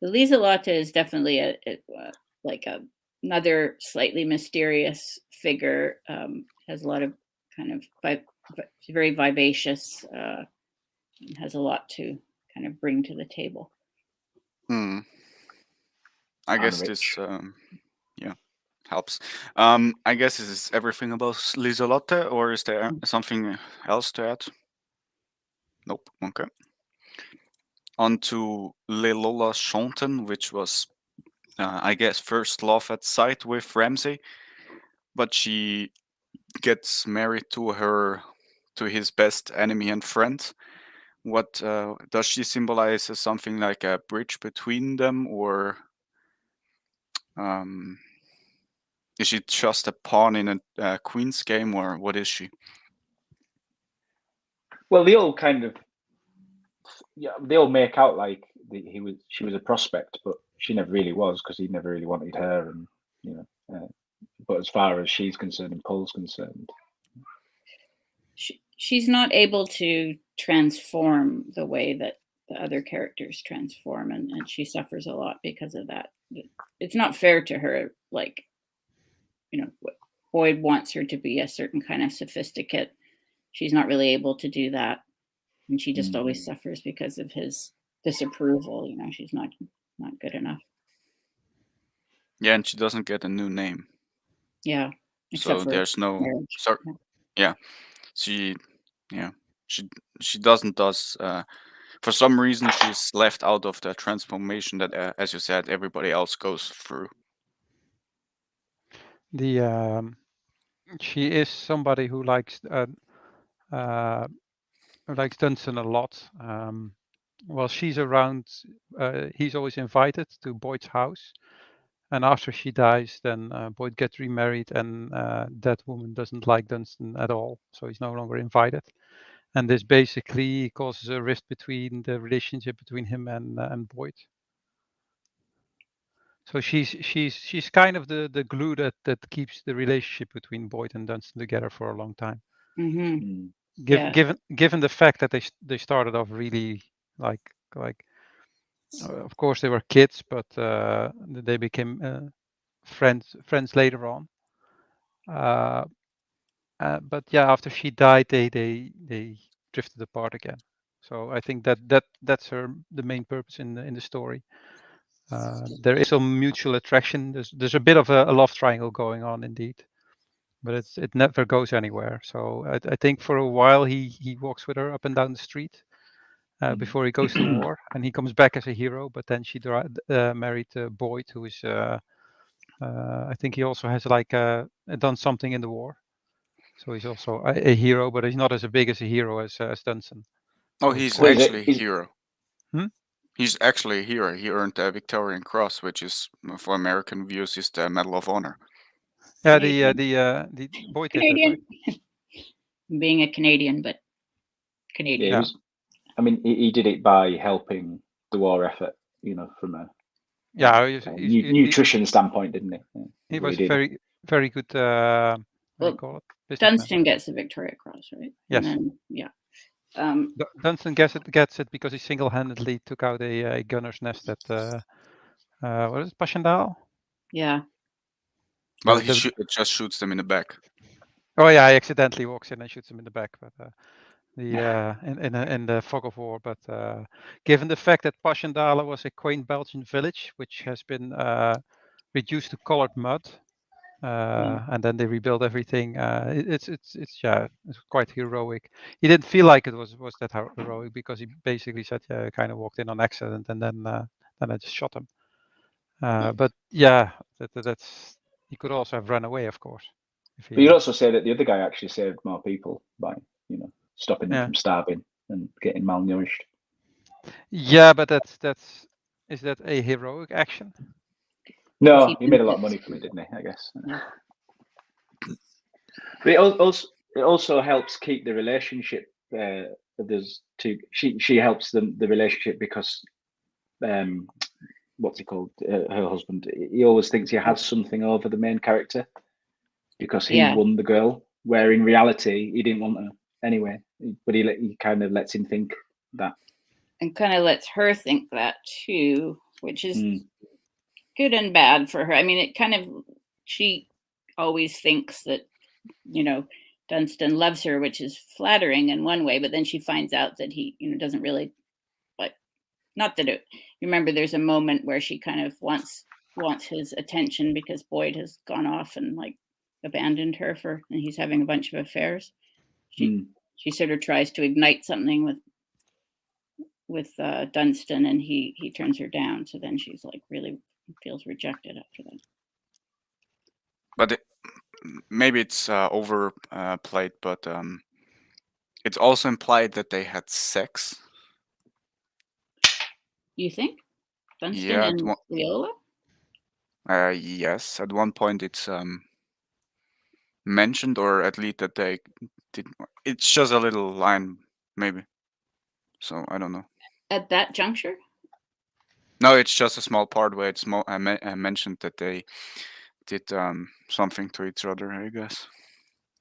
Lieselotte is definitely another slightly mysterious figure. Has a lot of she's very vivacious, and has a lot to kind of bring to the table. I guess this helps. I guess this is everything about Lieselotte, or is there something else to add? Nope. Okay. On to Lelola Shonten, which was, I guess, first love at sight with Ramsay, but she gets married to his best enemy and friend. What does she symbolize as something like a bridge between them, or is she just a pawn in a queen's game, or what is she? Well, they all they all make out like she was a prospect, but she never really was, because he never really wanted her, and but as far as she's concerned and Paul's concerned, she's not able to transform the way that the other characters transform, and she suffers a lot because of that. It's not fair to her. Boyd wants her to be a certain kind of sophisticate. She's not really able to do that, and she just always suffers because of his disapproval. She's not good enough. Yeah, and she doesn't get a new name. Yeah. So there's no. She doesn't does. For some reason, she's left out of the transformation that, as you said, everybody else goes through. She is somebody who likes Dunstan a lot. While she's around, he's always invited to Boyd's house, and after she dies, then Boyd gets remarried, and that woman doesn't like Dunstan at all, so he's no longer invited. And this basically causes a rift between the relationship between him and Boyd. So she's kind of the glue that keeps the relationship between Boyd and Dunstan together for a long time. Given the fact that they started off really like of course they were kids, but they became friends later on. But yeah, after she died, they drifted apart again. So I think that's the main purpose in the story. There is some mutual attraction. There's a bit of a love triangle going on indeed, but it never goes anywhere. So I think for a while he walks with her up and down the street, before he goes to war, and he comes back as a hero. But then she married Boyd, who is I think he also has like done something in the war, so he's also a hero, but he's not as big as a hero as Dunstan. Oh, So he's Wait, actually a is- hero. Hmm? He's actually a hero. He earned a Victorian Cross, which is, for American views, is the Medal of Honor. Yeah, Canadian. the Boyd did that, Canadian. right? Being a Canadian, but Canadian. Yeah, it was, I mean, he did it by helping the war effort, from a nutrition standpoint, didn't he? Yeah, he what was did. very, very good. What do Well, you call it? Businessman. Dunstan gets the Victoria Cross, right? Yes. And then, Dunstan gets it because he single-handedly took out a gunner's nest at what is it, Passchendaele? Yeah. Well, he just shoots them in the back. Oh yeah, he accidentally walks in and shoots him in the back, but in the fog of war. But given the fact that Passchendaele was a quaint Belgian village which has been reduced to colored mud, and then they rebuilt everything. It's quite heroic. He didn't feel like it was that heroic because he basically said, yeah, I kind of walked in on accident, and then I just shot him. But yeah, that's he could also have run away, of course. But you'd also say that the other guy actually saved more people by, stopping them from starving and getting malnourished. Yeah, but is that a heroic action? No, he made a lot of money from it, didn't he? I guess. But it also helps keep the relationship. There's two. She helps the relationship because, what's he called? Her husband. He always thinks he has something over the main character because he won the girl, where in reality he didn't want her anyway. But he kind of lets him think that, and kind of lets her think that too, which is good and bad for her. I mean, she always thinks that, Dunstan loves her, which is flattering in one way, but then she finds out that he, doesn't really like, not that it, remember there's a moment where she kind of wants his attention because Boyd has gone off and like abandoned her and he's having a bunch of affairs. She sort of tries to ignite something with Dunstan, and he turns her down. So then she's like really feels rejected after that. But maybe it's overplayed, but it's also implied that they had sex. You think? Dunstan and Leola? Yes, at one point it's mentioned, or at least that they did. It's just a little line, maybe. So I don't know. At that juncture? No, it's just a small part where it's I mentioned that they did something to each other, I guess.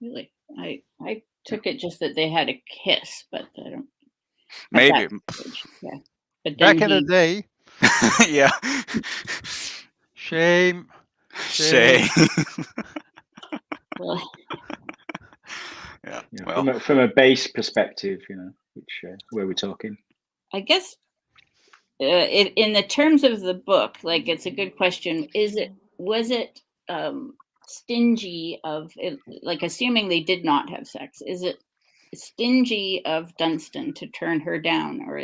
Really? I took it just that they had a kiss, but I don't. Maybe. Yeah. But back in the day. Yeah. Shame. Well, yeah. Well, from a base perspective, which where we're talking. I guess in the terms of the book, like it's a good question. Was it stingy of it, like assuming they did not have sex? Is it stingy of Dunstan to turn her down, or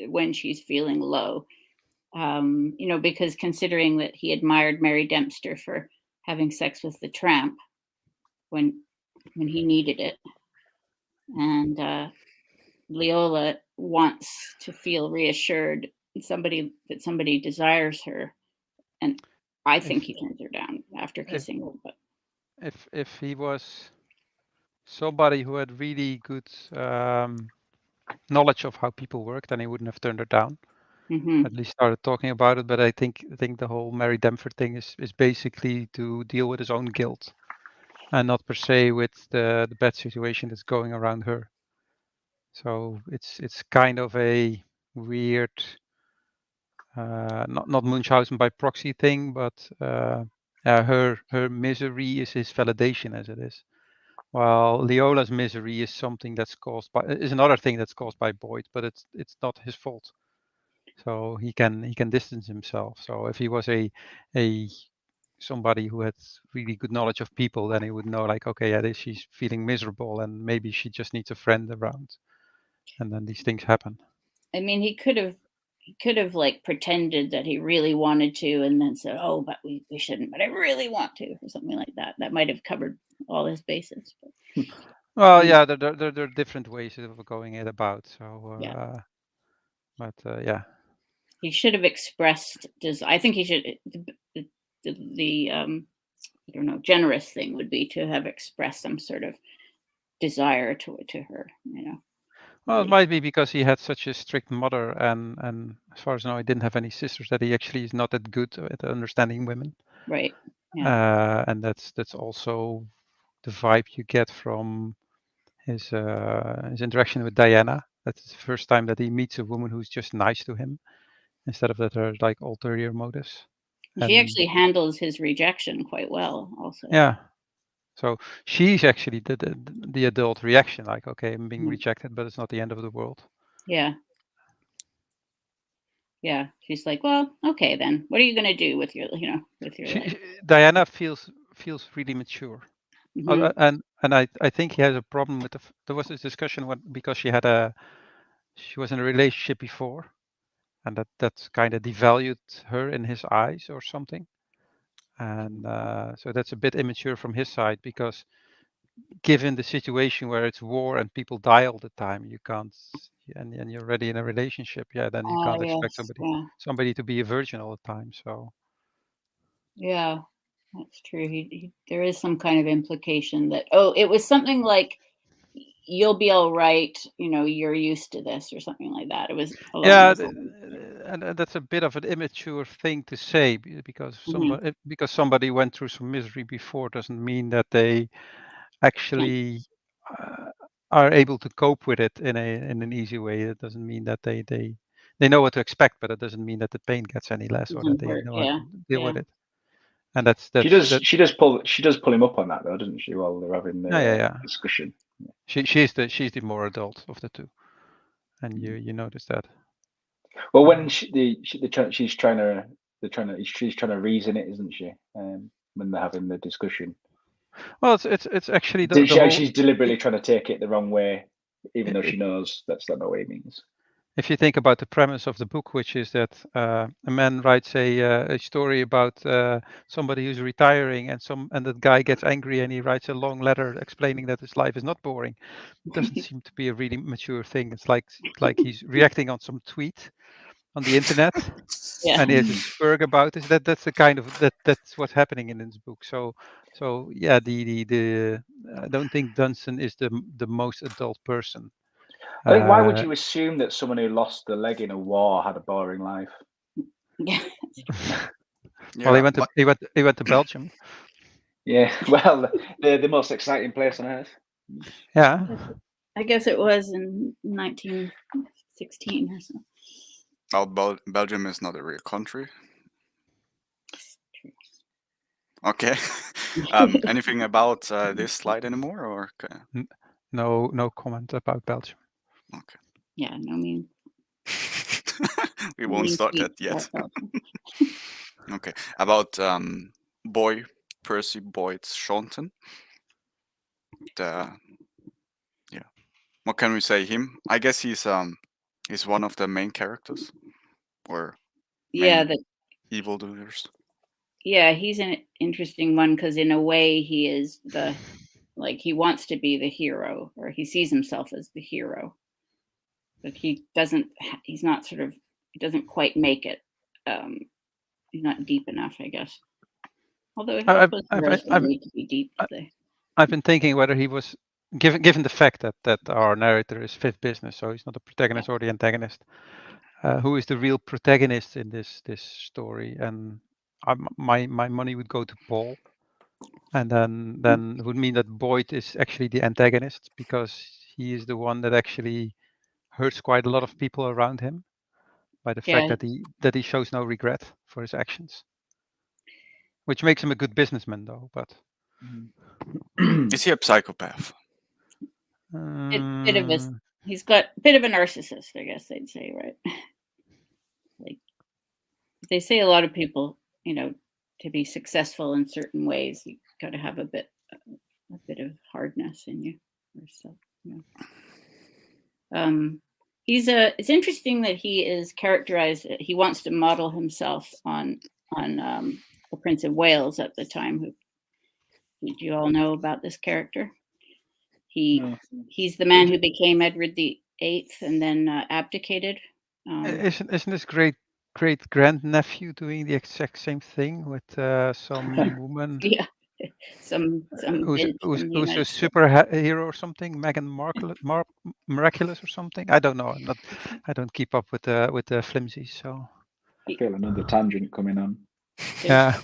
when she's feeling low? Because considering that he admired Mary Dempster for having sex with the tramp when he needed it, and Leola wants to feel reassured that somebody desires her, and I think he turns her down after kissing her. But if he was somebody who had really good knowledge of how people work, then he wouldn't have turned her down. At least started talking about it. But I think the whole Mary Dempster thing is basically to deal with his own guilt, and not per se with the bad situation that's going around her. So it's kind of a weird, not Munchausen by proxy thing, but her misery is his validation as it is. While Leola's misery is something that's is another thing that's caused by Boyd, but it's not his fault. So he can distance himself. So if he was a somebody who had really good knowledge of people, then he would know, like, okay, yeah, she's feeling miserable, and maybe she just needs a friend around, and then these things happen. I mean, he could have like pretended that he really wanted to, and then said, "Oh, but we shouldn't. But I really want to," or something like that. That might have covered all his bases. But, well, yeah, there are different ways of going it about. So, yeah. But yeah, he should have expressed. I think he should. The I don't know, generous thing would be to have expressed some sort of desire to her. well, it might be because he had such a strict mother, and as far as I know, he didn't have any sisters. That he actually is not that good at understanding women. Right. Yeah. And that's also the vibe you get from his interaction with Diana. That's the first time that he meets a woman who's just nice to him, instead of that there are like ulterior motives. She actually handles his rejection quite well, also. Yeah. So she's actually the adult reaction, like, okay, I'm being rejected, but it's not the end of the world. Yeah. Yeah. She's like, well, okay, then what are you going to do with your life? Diana feels really mature. Mm-hmm. And I think he has a problem with there was this discussion because she was in a relationship before, and that kind of devalued her in his eyes or something. And so that's a bit immature from his side, because given the situation where it's war and people die all the time, you can't, and you're already in a relationship, then you can't expect somebody to be a virgin all the time. So yeah, that's true. There is some kind of implication that, it was something like, you'll be all right, you're used to this, or something like that. It was and that's a bit of an immature thing to say, because somebody went through some misery before doesn't mean that they actually are able to cope with it in an easy way. It doesn't mean that they know what to expect, but it doesn't mean that the pain gets any less, or that they know how to deal with it. And that's she does pull him up on that, though, doesn't she, while they're having the discussion. She's the more adult of the two, and you notice that. Well, when she's trying to reason it, isn't she? When they're having the discussion. Well, it's actually she's deliberately trying to take it the wrong way, even though she knows that's not what it means. If you think about the premise of the book, which is that a man writes a story about somebody who's retiring, and that guy gets angry and he writes a long letter explaining that his life is not boring, it doesn't seem to be a really mature thing. It's like he's reacting on some tweet on the internet, and he has a spurg about this. That's the kind of that's what's happening in this book. So yeah, the I don't think Dunstan is the most adult person. I think, why would you assume that someone who lost the leg in a war had a boring life? Yeah. Well, he went to Belgium. Yeah, well, the most exciting place on earth. Yeah. I guess it was in 1916 or so. Oh, Belgium is not a real country. Okay. Anything about this slide anymore, or? Okay. No comment about Belgium. Okay. Yeah, no mean. We won't start that yet. Okay. About Percy Boyd Shonton. What can we say him? I guess he's one of the main characters, or the evildoers. Yeah, he's an interesting one, because in a way he is he wants to be the hero, or he sees himself as the hero, but he doesn't quite make it. He's not deep enough, I guess. Although heroes don't need to be deep today. I've been thinking whether he was, given the fact that our narrator is fifth business, so he's not the protagonist or the antagonist. Who is the real protagonist in this story? And my money would go to Paul, and then it would mean that Boyd is actually the antagonist, because he is the one that actually hurts quite a lot of people around him by the fact that he shows no regret for his actions, which makes him a good businessman, though. But is he a psychopath? He's got a bit of a narcissist, I guess they'd say, right? Like, they say a lot of people, to be successful in certain ways, you got to have a bit of hardness in you, or so. It's interesting that he is characterized. He wants to model himself on the Prince of Wales at the time. Did you all know about this character? He's the man who became Edward VIII and then abdicated. Isn't this great grandnephew doing the exact same thing with some woman? Yeah, some who's a superhero or something, Meghan Miraculous or something. I don't know. I don't keep up with the flimsies. So I feel another tangent coming on. Yeah.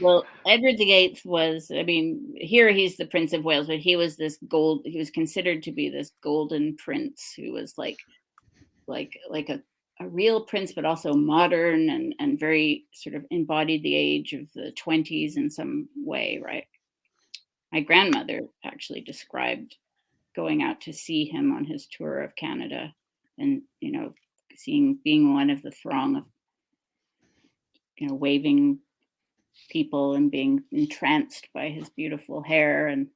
Well, Edward VIII was, I mean, here he's the Prince of Wales, but he was he was considered to be this golden prince who was like a real prince, but also modern and very sort of embodied the age of the 20s in some way, right? My grandmother actually described going out to see him on his tour of Canada and, being one of the throng of, waving people and being entranced by his beautiful hair, and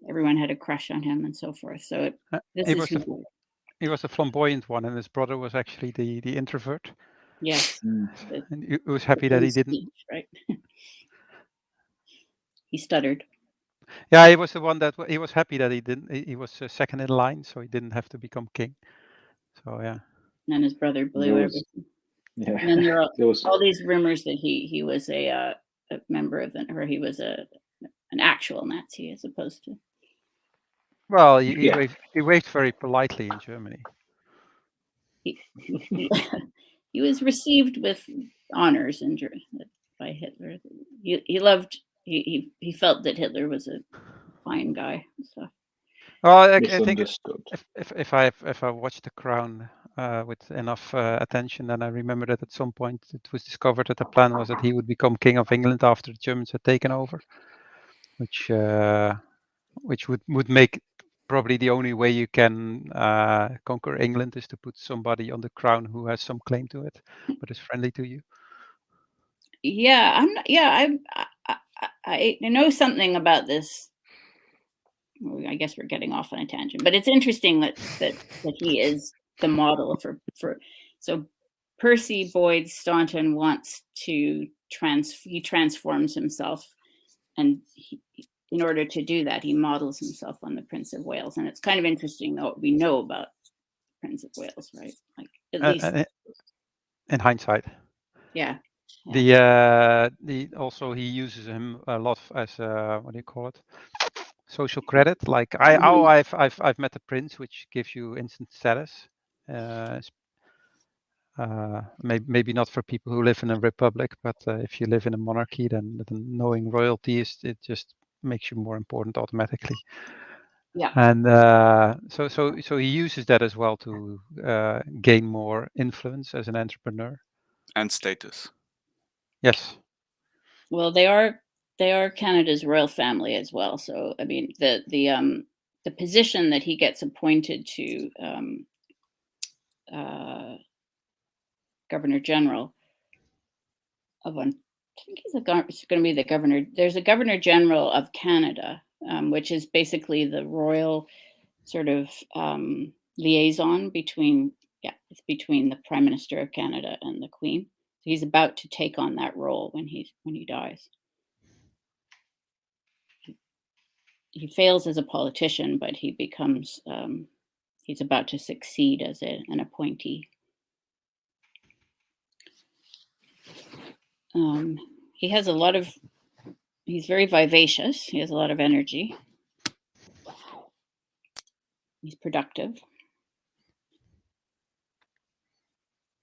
everyone had a crush on him and so forth. So he was the flamboyant one, and his brother was actually the introvert. Yes. And he was happy that he didn't. Right. He stuttered. Yeah, he was the one that he was happy that he didn't. He was second in line, so he didn't have to become king. So yeah. And his brother blew everything. Yeah. And then there are all these rumors that he was a member of he was an actual Nazi as opposed to. Well, he waved very politely in Germany. He was received with honors by Hitler. He felt that Hitler was a fine guy and stuff. Well, I think if I watched The Crown with enough attention, then I remember that at some point it was discovered that the plan was that he would become King of England after the Germans had taken over, which would make probably the only way you can conquer England is to put somebody on the crown who has some claim to it, but is friendly to you. Yeah, I know something about this. I guess we're getting off on a tangent, but it's interesting that he is the model for. So Percy Boyd Staunton wants to he transforms himself, and in order to do that, he models himself on the Prince of Wales, and it's kind of interesting what we know about Prince of Wales, right? Like at least in hindsight. Yeah. Also he uses him a lot as what do you call it? Social credit. Like I've met the prince, which gives you instant status. Maybe not for people who live in a republic, but if you live in a monarchy, then knowing royalty it just makes you more important automatically. Yeah. And so he uses that as well to gain more influence as an entrepreneur and status. Yes. Well, they are Canada's royal family as well. So I mean, the position that he gets appointed to Governor General of I think he's going to be the governor. There's a Governor General of Canada, which is basically the royal sort of liaison between the Prime Minister of Canada and the Queen. So he's about to take on that role when he dies. He fails as a politician, but he becomes he's about to succeed as an appointee. He's very vivacious. He has a lot of energy. He's productive.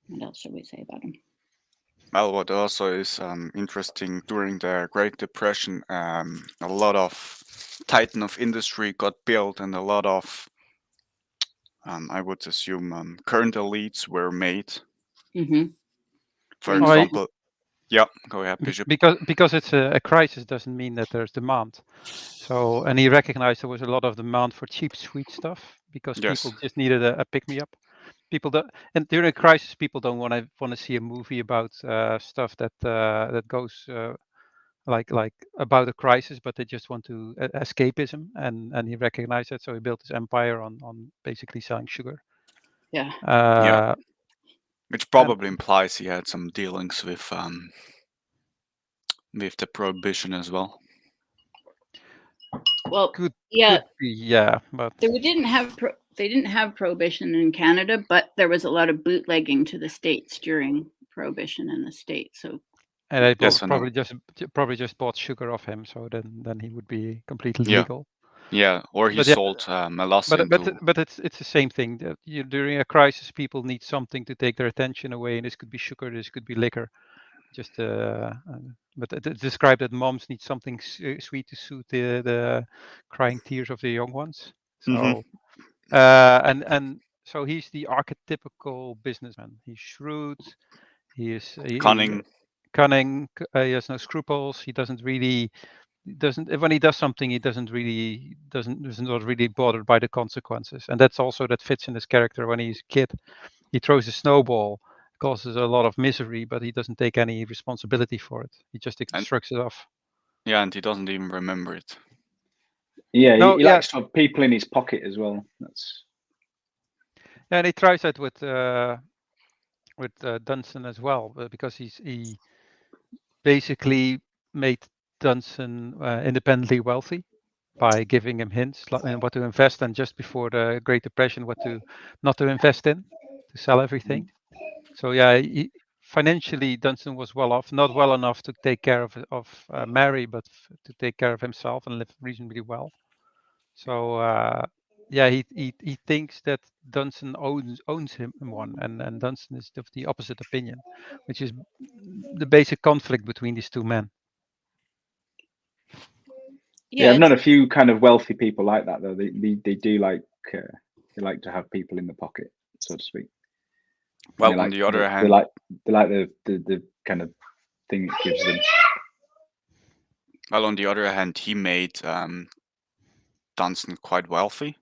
What else should we say about him? Well, what also is interesting, during the Great Depression, a lot of titan of industry got built, and a lot of, I would assume, current elites were made. Mm-hmm. For example, yeah, go ahead, Bishop. Because it's a crisis doesn't mean that there's demand. So, and he recognized there was a lot of demand for cheap, sweet stuff because people just needed a pick-me-up. And during a crisis, people don't want to see a movie about stuff that goes like about a crisis, but they just want to escapism, and he recognized that, so he built his empire on basically selling sugar. Yeah. Which probably implies he had some dealings with the prohibition as well. Well, could be, but they didn't have prohibition in Canada, but there was a lot of bootlegging to the States during prohibition in the States. So and they probably just bought sugar off him, so then he would be completely legal. Yeah, or he sold molasses. But it's the same thing. That during a crisis, people need something to take their attention away, and this could be sugar, this could be liquor. Just but it's described that moms need something sweet to soothe the crying tears of the young ones. So and so he's the archetypical businessman. He's shrewd. He is cunning. He has no scruples. He doesn't really when he does something, he is not really bothered by the consequences, and that fits in his character. When he's a kid, he throws a snowball, causes a lot of misery, but he doesn't take any responsibility for it. He just shrugs it off. Yeah, and he doesn't even remember it. Yeah, he likes to have people in his pocket as well. And he tries that with Dunstan as well, because he basically made Dunstan independently wealthy by giving him hints in what to invest, and just before the Great Depression, what not to invest in, to sell everything. So yeah, financially Dunstan was well off, not well enough to take care of Mary, but to take care of himself and live reasonably well. So yeah, he thinks that Dunstan owns him one, and Dunstan is of the opposite opinion, which is the basic conflict between these two men. Yeah, I've known a few kind of wealthy people like that, though. They do like they like to have people in the pocket, so to speak. Well, on the other hand, they like the kind of thing it gives them. Well, on the other hand, he made Dunstan quite wealthy,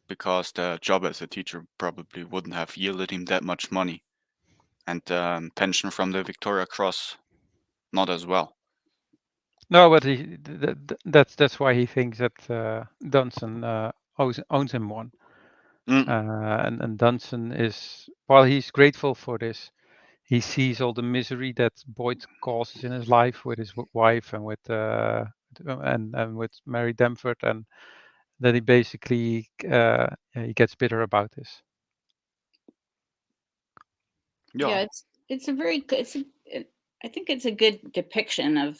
because the job as a teacher probably wouldn't have yielded him that much money, and pension from the Victoria Cross not as well. No, but that's why he thinks that Dunstan owns him one. And Dunstan is, while he's grateful for this, he sees all the misery that Boyd causes in his life with his wife and with Mary Demford, and then he basically he gets bitter about this. Yeah, it's a very good. I think it's a good depiction of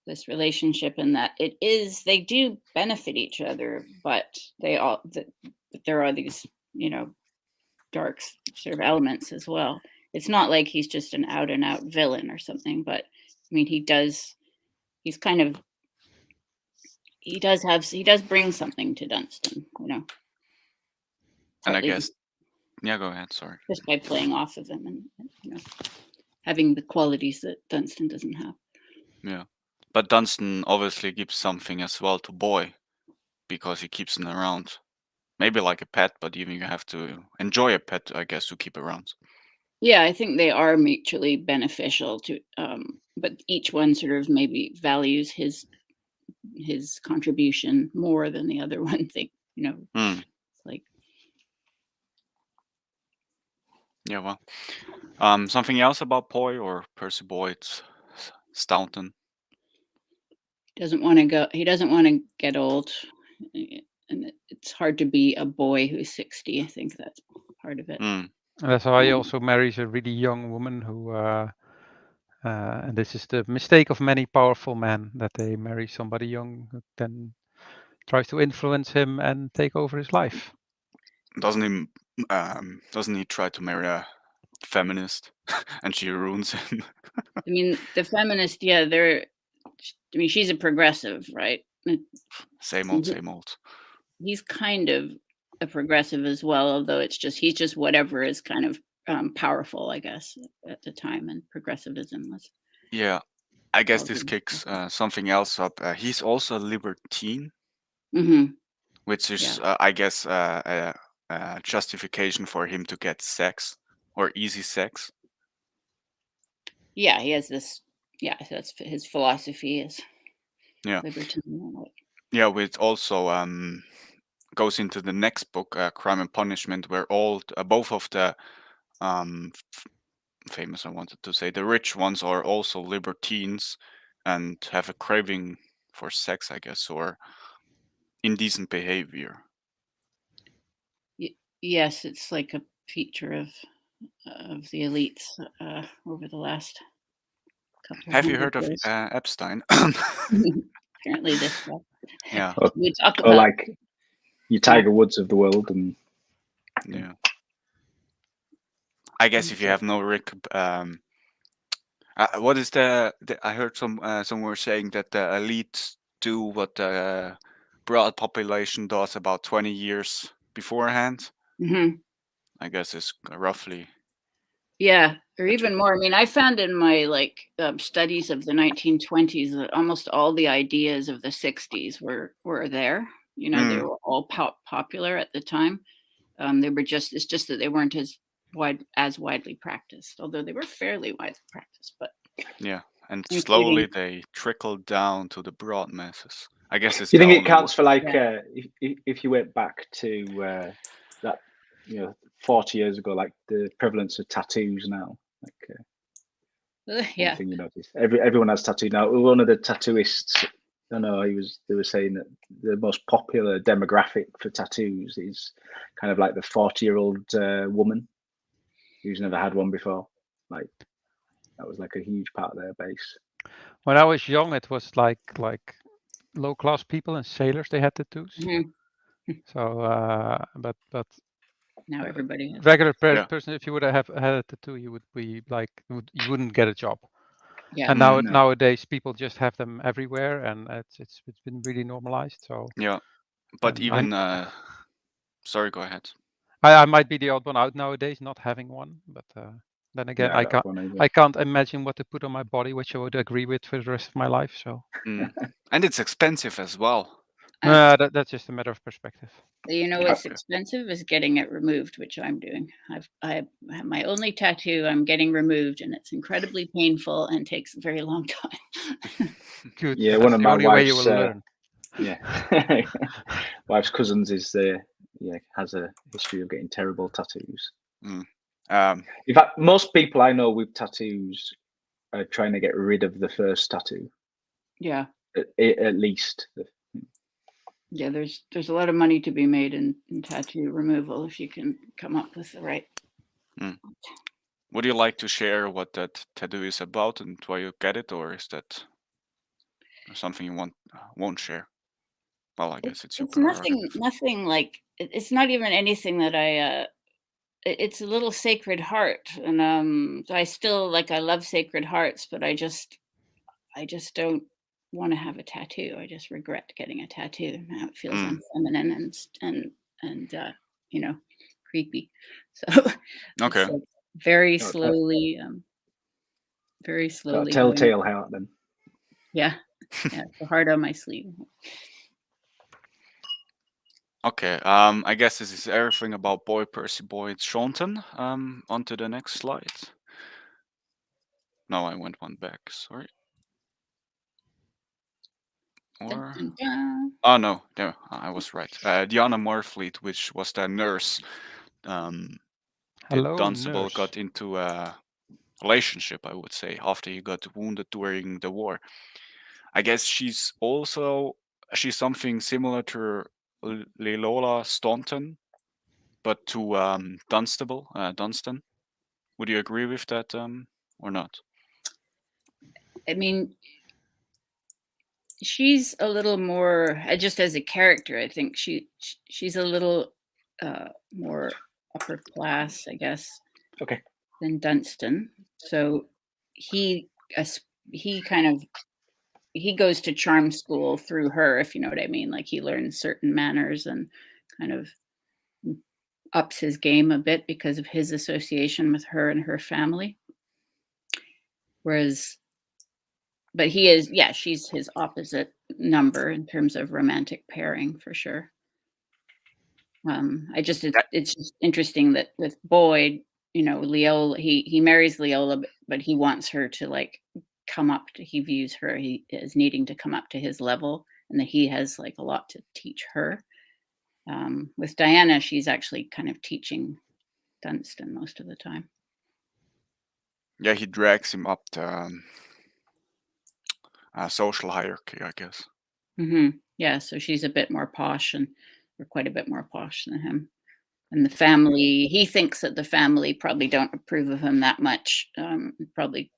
this relationship, in that they do benefit each other, but there are these dark sort of elements as well. It's not like he's just an out and out villain or something, but I mean he does bring something to Dunstan, And I guess, yeah, go ahead. Sorry. Just by playing off of him and having the qualities that Dunstan doesn't have. Yeah, but Dunstan obviously gives something as well to Boy, because he keeps him around. Maybe like a pet, but even you have to enjoy a pet, I guess, to keep around. Yeah, I think they are mutually beneficial to, but each one sort of maybe values his contribution more than the other one. Like. Yeah, well, something else about Boy or Percy Boyd Staunton? He doesn't want to get old, and it's hard to be a boy who's 60. I think that's part of it. That's why he also marries a really young woman who, and this is the mistake of many powerful men, that they marry somebody young who then tries to influence him and take over his life. Doesn't he try to marry a feminist and she ruins him? I mean, the feminist, she's a progressive, right? Same old. He's kind of a progressive as well, although he's just whatever is kind of powerful, I guess, at the time, and progressivism was. Yeah, I guess this kicks something else up. He's also a libertine, which is, I guess, a justification for him to get sex, or easy sex. Yeah, he has this that's his philosophy is Yeah. libertarian. Yeah, which also goes into the next book, Crime and Punishment, where both of the famous, I wanted to say, the rich ones are also libertines and have a craving for sex, I guess, or indecent behavior. Yes, it's like a feature of the elites over the last couple. Have you heard of Epstein? Apparently, this stuff. Yeah. We talk Or about like your Tiger Woods of the world, and yeah. I guess if you have no Rick, what is the I heard some were saying that the elites do what the broad population does about 20 years beforehand. I guess it's roughly. Yeah, or even more. I mean, I found in my studies of the 1920s that almost all the ideas of the 60s were there. They were all popular at the time. It's just that they weren't as widely practiced, although they were fairly widely practiced. But yeah, and slowly they trickled down to the broad masses. I guess it's. Do you think it counts for if you went back to that 40 years ago, like the prevalence of tattoos now? One thing you notice, everyone has tattoo now. One of the tattooists, they were saying that the most popular demographic for tattoos is kind of like the 40-year-old woman who's never had one before. Like that was like a huge part of their base. When I was young, it was like low-class people and sailors. They had tattoos. So, but now everybody has regular person, if you would have had a tattoo, you would be like you wouldn't get a job. Yeah. And nowadays people just have them everywhere, and it's been really normalized. So yeah, but even sorry, go ahead. I might be the odd one out nowadays, not having one, but then again, I can't imagine what to put on my body, which I would agree with for the rest of my life. So and it's expensive as well. That's just a matter of perspective. What's expensive is getting it removed, which I'm doing. I have my only tattoo. I'm getting removed, and it's incredibly painful and takes a very long time. Good. Yeah, one of my wife's wife's cousins has a history of getting terrible tattoos. In fact, most people I know with tattoos are trying to get rid of the first tattoo. Yeah. At least. Yeah, there's a lot of money to be made in tattoo removal if you can come up with the right. Would you like to share what that tattoo is about and why you get it, or is that something you won't share? Well, I guess it's your nothing like it's not even anything that I. It's a little Sacred Heart, and I still I love Sacred Hearts, but I just don't want to have a tattoo. I just regret getting a tattoo. Now it feels unfeminine and creepy. So okay, very slowly, very slowly. Telltale heart then. Yeah, the heart on my sleeve. Okay, I guess this is everything about Boy Percy Boyd Shaunton. On to the next slide. No, I went one back, sorry. Or... Oh no, there, I was right. Diana Morfleet, which was the nurse, Dunstable nurse. got into a relationship, I would say, after he got wounded during the war. I guess she's something similar to Leola Staunton, but to Dunstan. Would you agree with that or not? I mean, she's a little more, just as a character, I think she's a little more upper class, I guess, than Dunstan. So he goes to charm school through her, if you know what I mean. Like he learns certain manners and kind of ups his game a bit because of his association with her and her family. But he is, she's his opposite number in terms of romantic pairing for sure. It's just interesting that with Boyd, Leola, he marries Leola, but he wants her to he views her as needing to come up to his level, and that he has like a lot to teach her. With Diana, she's actually kind of teaching Dunstan most of the time. Yeah, he drags him up the social hierarchy, I guess. Mm-hmm. Yeah, so she's a bit more posh, or quite a bit more posh than him. And the family, he thinks that the family probably don't approve of him that much, probably.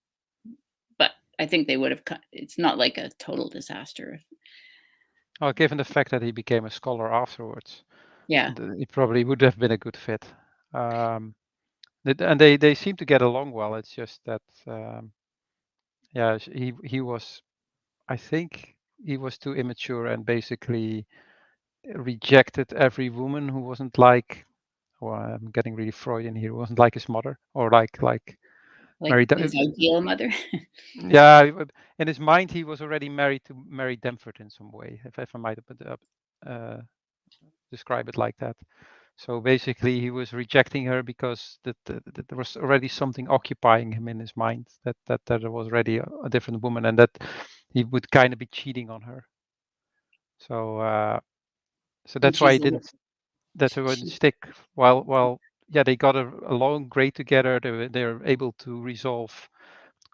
But I think they would have. It's not like a total disaster. Well, given the fact that he became a scholar afterwards, yeah, he probably would have been a good fit. And they seem to get along well. It's just that, yeah, he was, I think he was too immature and basically rejected every woman who wasn't like, well, I'm getting really Freudian here, wasn't like his mother or like his ideal mother. Yeah, in his mind he was already married to Mary Demford in some way, if I might describe it like that. So basically he was rejecting her because that there was already something occupying him in his mind, that there was already a different woman, and that he would kind of be cheating on her. So that's why he didn't. That it wouldn't stick. While yeah, they got along great together. They're able to resolve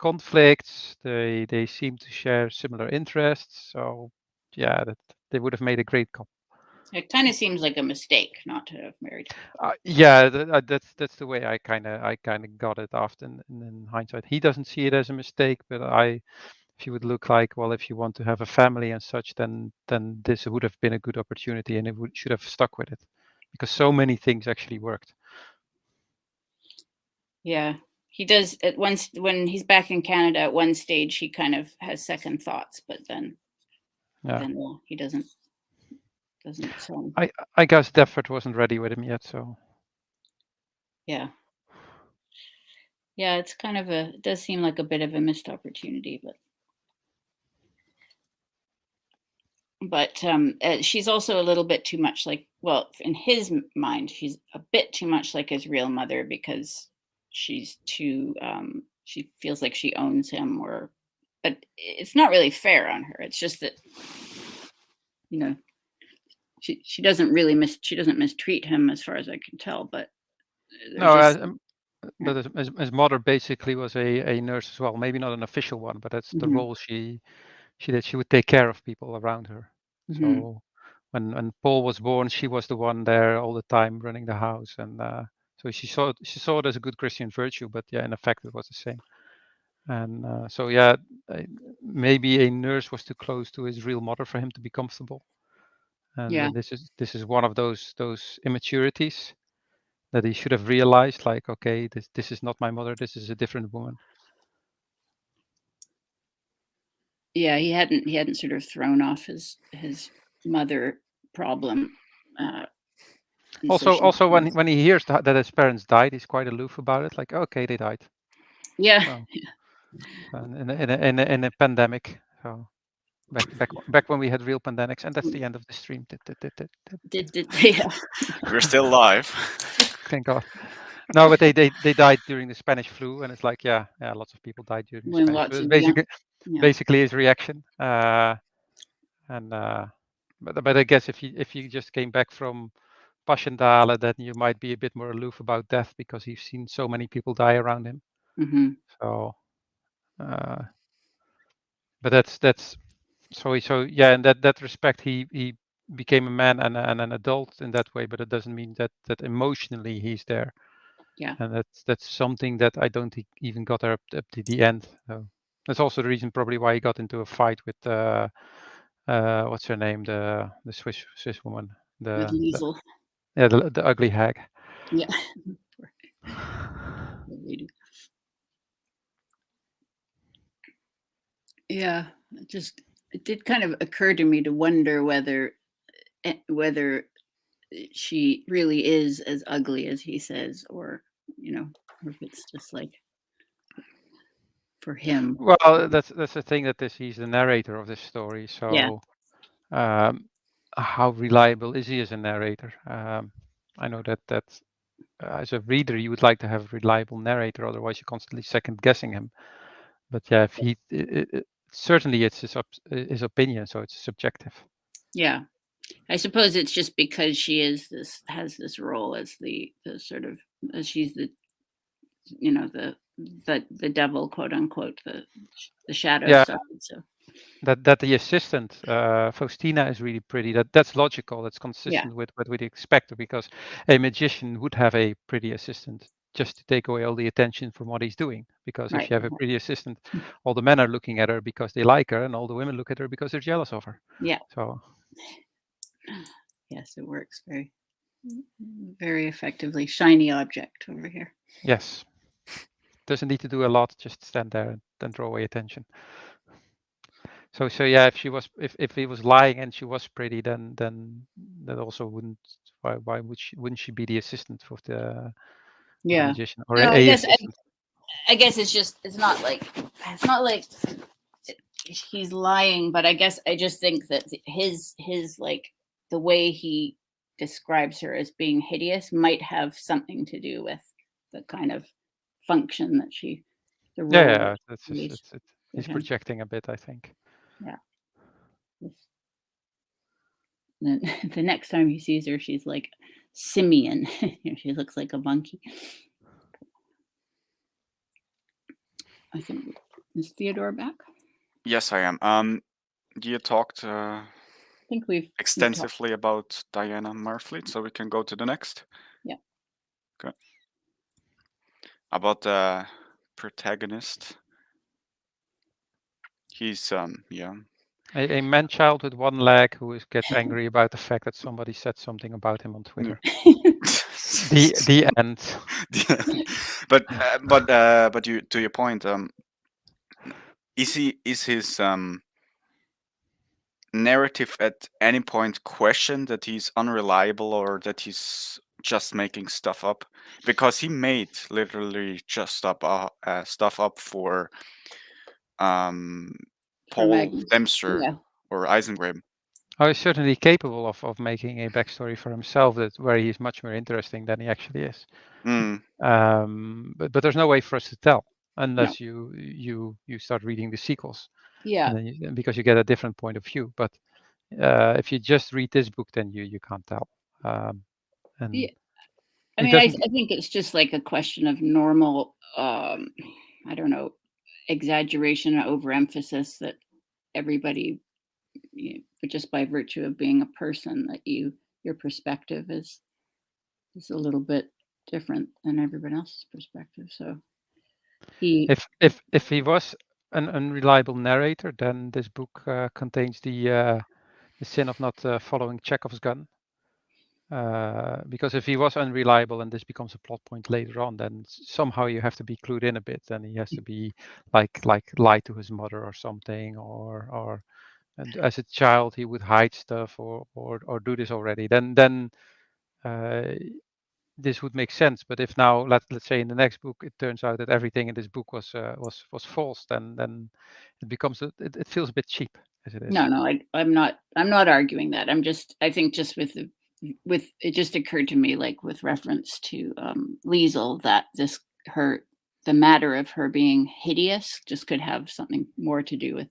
conflicts. They seem to share similar interests. So yeah, that they would have made a great couple. It kind of seems like a mistake not to have married. Yeah, that's the way I kind of got it after in hindsight. He doesn't see it as a mistake, but if you would look like, well, if you want to have a family and such, then this would have been a good opportunity, and should have stuck with it, because so many things actually worked. Yeah, he does at once when he's back in Canada. At one stage, he kind of has second thoughts, but then he doesn't. I guess Defford wasn't ready with him yet, so. Yeah. Yeah, it's kind of it does seem like a bit of a missed opportunity, but she's also a little bit too much like, well, in his mind, she's a bit too much like his real mother, because she's too, she feels like she owns him, but it's not really fair on her. It's just that, she doesn't really she doesn't mistreat him as far as I can tell, but no, but his mother basically was a nurse as well. Maybe not an official one, but that's the role she did. She would take care of people around her. Mm-hmm. So when Paul was born, she was the one there all the time running the house, and so she saw it as a good Christian virtue. But yeah, in effect, it was the same. And so yeah, maybe a nurse was too close to his real mother for him to be comfortable. And this is one of those immaturities that he should have realized, like, okay, this is not my mother, this is a different woman. Yeah, he hadn't sort of thrown off his mother problem. Also, when he hears that his parents died, he's quite aloof about it. Like, okay, they died. Yeah. So, in a pandemic. So back when we had real pandemics, and that's the end of the stream. Yeah. We're still live. Thank God. No, but they died during the Spanish flu, and it's like, yeah, lots of people died during the Spanish flu. Basically his reaction. But I guess if you just came back from Passchendaele, then you might be a bit more aloof about death, because you've seen so many people die around him. Mm-hmm. So, but that's so yeah. In that respect, he became a man and an adult in that way. But it doesn't mean that emotionally he's there. Yeah. And that's something that I don't think even got up to the end. So that's also the reason probably why he got into a fight with what's her name, the Swiss woman, the ugly hag. Yeah. Yeah, it did kind of occur to me to wonder whether she really is as ugly as he says, or or if it's just like for him. Well, that's the thing, that he's the narrator of this story. So how reliable is he as a narrator? I know that as a reader you would like to have a reliable narrator, otherwise you're constantly second guessing him. But yeah, if certainly it's his opinion, so it's subjective. Yeah, I suppose it's just because she has this role as the sort of she's the the devil, quote unquote, the shadow side. So that the assistant Faustina is really pretty. That's logical. That's consistent with what we'd expect, because a magician would have a pretty assistant just to take away all the attention from what he's doing. Because if you have a pretty assistant, all the men are looking at her because they like her, and all the women look at her because they're jealous of her. Yeah. So yes, it works very, very effectively. Shiny object over here. Yes. Doesn't need to do a lot. Just stand there and then draw away attention. So yeah, if he was lying and she was pretty, then that also wouldn't. Why wouldn't she be the assistant of the magician or I guess it's not like he's lying, but I guess I just think that his like the way he describes her as being hideous might have something to do with the kind of function that the role. He's projecting a bit, I think. Yeah. The next time he sees her, she's like simian. She looks like a monkey. I think, is Theodore back? Yes, I am. You talked I think we've extensively about Diana Marfleet, so we can go to the next. Yeah. Okay. About the protagonist. He's a man-child with one leg who gets angry about the fact that somebody said something about him on Twitter. The end. But you, to your point, is his narrative at any point questioned that he's unreliable or that he's just making stuff up? Because he made literally just stuff up for Paul Dempster or Eisengrave. He's certainly capable of making a backstory for himself where he's much more interesting than he actually is. But there's no way for us to tell unless you start reading the sequels. Yeah. And because you get a different point of view. But if you just read this book, then you can't tell. Yeah. I mean, I think it's just like a question of normal, I don't know, exaggeration or overemphasis that everybody, but just by virtue of being a person, that your perspective is a little bit different than everyone else's perspective. So if he was an unreliable narrator, then this book contains the sin of not following Chekhov's gun. Because if he was unreliable and this becomes a plot point later on, then somehow you have to be clued in a bit. Then he has to be like lie to his mother or something, or and as a child he would hide stuff or do this already. Then this would make sense. But if now let's say in the next book it turns out that everything in this book was false, then it becomes it feels a bit cheap as it is. No, I'm not arguing that. I think just with it just occurred to me, like with reference to Liesel, that the matter of her being hideous just could have something more to do with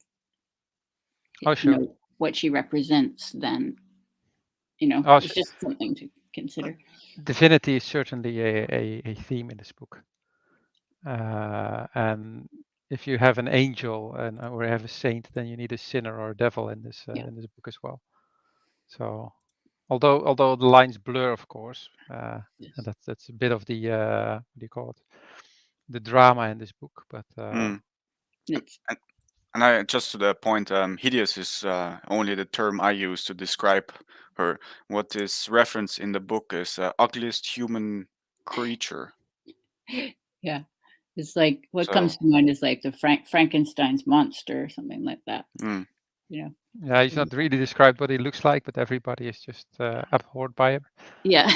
what she represents than it's just something to consider. Divinity is certainly a theme in this book, and if you have an angel or have a saint, then you need a sinner or a devil in this book as well. So although the lines blur, of course, and that's a bit of the what do you call it, the drama in this book. But and I just to the point, hideous is only the term I use to describe her. What is referenced in the book is ugliest human creature. Yeah, it's like what comes to mind is like the Frankenstein's monster or something like that. Yeah, he's not really described what he looks like, but everybody is just abhorred by him. Yeah,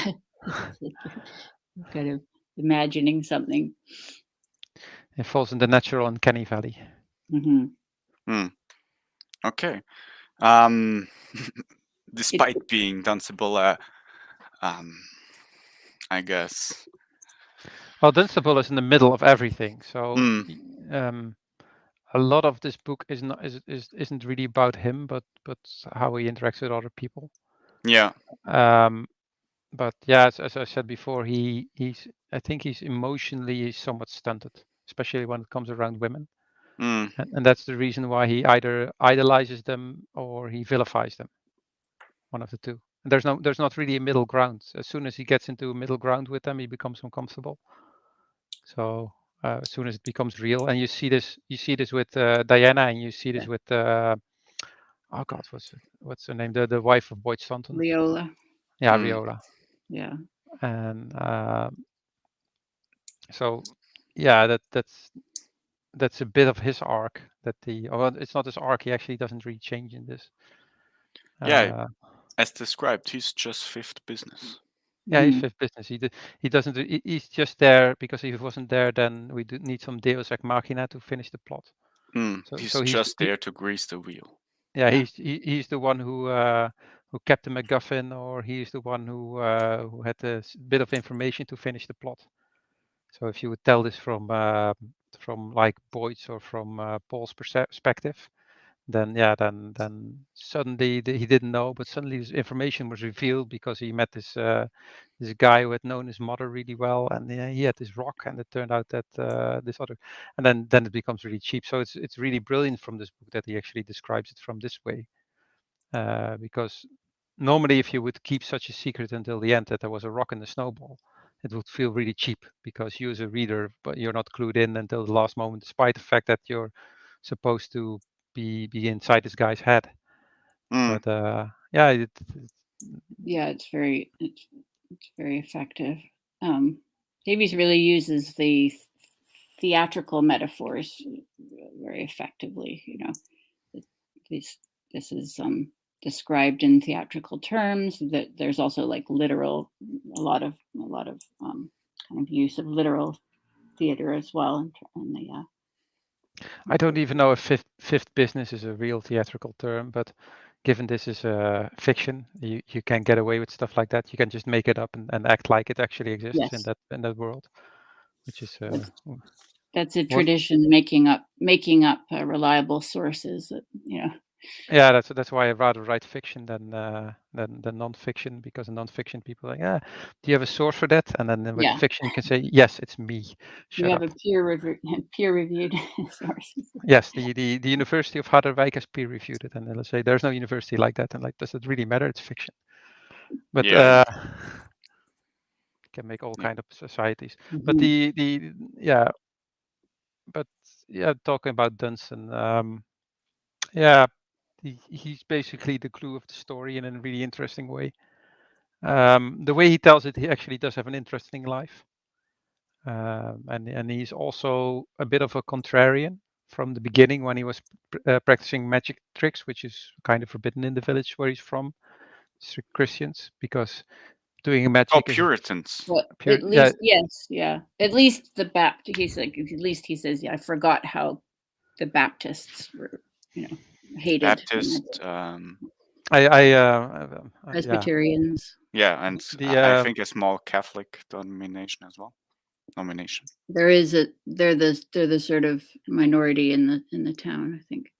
kind of imagining something. It falls in the natural uncanny valley. Okay. Despite being danceable, I guess. Well, Dunstable is in the middle of everything, so a lot of this book isn't really about him, but how he interacts with other people. Yeah. But yeah, as I said before, I think he's emotionally somewhat stunted, especially when it comes around women. And that's the reason why he either idolizes them or he vilifies them. One of the two. And there's not really a middle ground. As soon as he gets into a middle ground with them, he becomes uncomfortable. So as soon as it becomes real, and you see this with Diana, and you see this with oh God, what's her name? The wife of Boyd Stanton. Viola. Yeah, Viola. Yeah. And so yeah, that's a bit of his arc. It's not his arc. He actually doesn't really change in this. Yeah, as described, he's just fifth business. Yeah, he's fifth business. He doesn't. He's just there because if he wasn't there, then we do need some Deus Ex Machina to finish the plot. He's just there to grease the wheel. Yeah, he's the one who kept the MacGuffin, or he's the one who had a bit of information to finish the plot. So if you would tell this from like Boyd's or from Paul's perspective, then suddenly he didn't know, but suddenly this information was revealed because he met this guy who had known his mother really well, and he had this rock, and it turned out that this other, and then it becomes really cheap. So it's really brilliant from this book that he actually describes it from this way, because normally if you would keep such a secret until the end that there was a rock in the snowball, it would feel really cheap because you as a reader, but you're not clued in until the last moment, despite the fact that you're supposed to be inside this guy's head. But yeah, it's very effective. Davies really uses the theatrical metaphors very effectively. You know, this is described in theatrical terms. That there's also like literal, a lot of kind of use of literal theater as well. And the I don't even know if fifth business is a real theatrical term, but given this is fiction, you can get away with stuff like that. You can just make it up and act like it actually exists in that world, which is that's a tradition, making up reliable sources. You know. Yeah, that's why I'd rather write fiction than non-fiction, because in non-fiction people are like, yeah, do you have a source for that? And then with fiction you can say, yes, it's me. You have a peer-reviewed source. Yes, the University of Harderwijk has peer-reviewed it, and then let's say there's no university like that, and like, does it really matter? It's fiction. But can make all kind of societies. But talking about Dunstan, he's basically the clue of the story in a really interesting way. The way he tells it, he actually does have an interesting life. And he's also a bit of a contrarian from the beginning when he was practicing magic tricks, which is kind of forbidden in the village where he's from. Strict Christians, because doing magic. Puritans. Well, at least, At least the Baptist. He's like, at least he says, I forgot how the Baptists were, hated. Baptist. Presbyterians. Yeah, and I think a small Catholic denomination as well. Nomination. They're the sort of minority in the town, I think.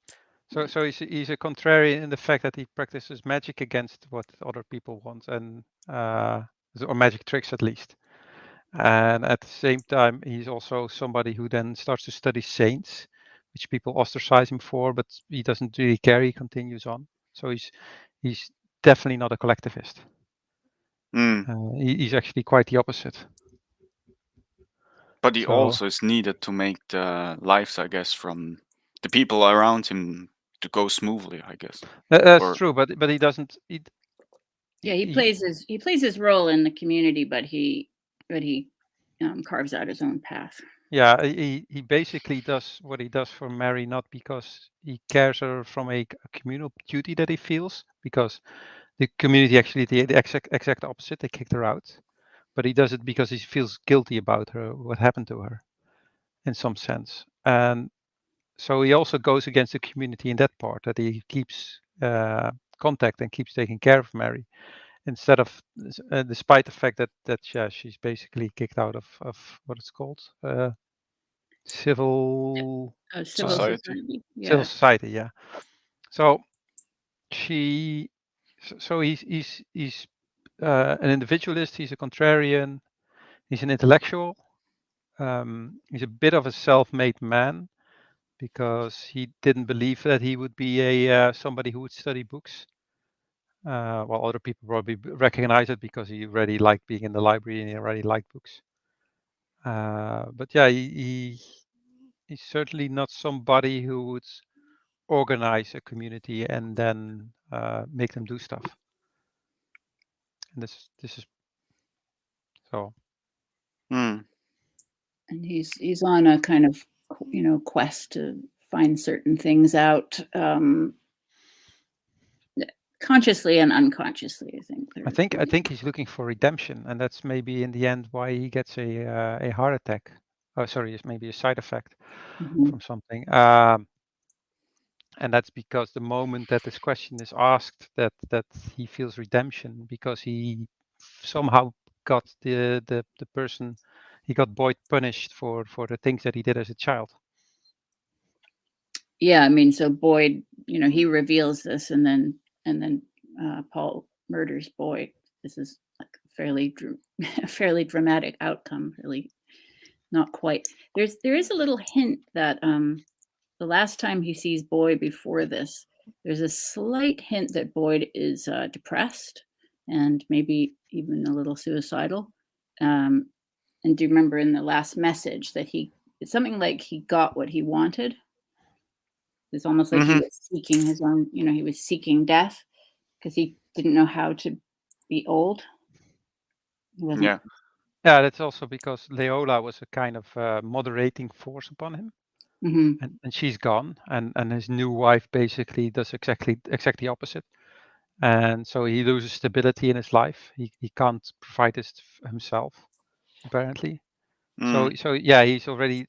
So he's a contrarian in the fact that he practices magic against what other people want, and or magic tricks at least. And at the same time, he's also somebody who then starts to study saints, which people ostracize him for, but he doesn't really care. He continues on. So he's definitely not a collectivist. He's actually quite the opposite. But he also is needed to make the lives, I guess, from the people around him to go smoothly, I guess. That's true, but he doesn't. He plays his role in the community, but he carves out his own path. Yeah, he basically does what he does for Mary, not because he cares her from a communal duty that he feels, because the community actually the exact opposite. They kicked her out, but he does it because he feels guilty about her, what happened to her, in some sense. And so he also goes against the community in that part, that he keeps contact and keeps taking care of Mary, instead of, despite the fact that she's basically kicked out of what it's called, civil Civil Society. civil society. Yeah. So she, so he's an individualist. He's a contrarian. He's an intellectual. He's a bit of a self-made man because he didn't believe that he would be a somebody who would study books. While other people probably recognize it because he already liked being in the library and he already liked books. But yeah, he's certainly not somebody who would organize a community and then make them do stuff. And this is so. Mm. And he's on a kind of quest to find certain things out, consciously and unconsciously. I think he's looking for redemption, and that's maybe in the end why he gets a heart attack. Oh, sorry, it's maybe a side effect from something. And that's because the moment that this question is asked, that he feels redemption because he somehow got the person, he got Boyd punished for the things that he did as a child. Yeah, I mean, so Boyd, he reveals this, and then Paul murders Boyd. This is like a fairly dramatic outcome. Really, not quite. There is a little hint that the last time he sees Boyd before this, there's a slight hint that Boyd is depressed and maybe even a little suicidal. And do you remember in the last message that it's something like he got what he wanted? It's almost like he was seeking his own, he was seeking death because he didn't know how to be old. Yeah, that's also because Leola was a kind of moderating force upon him. And she's gone, and his new wife basically does exactly opposite, and so he loses stability in his life. He can't provide this himself, apparently. So yeah, he's already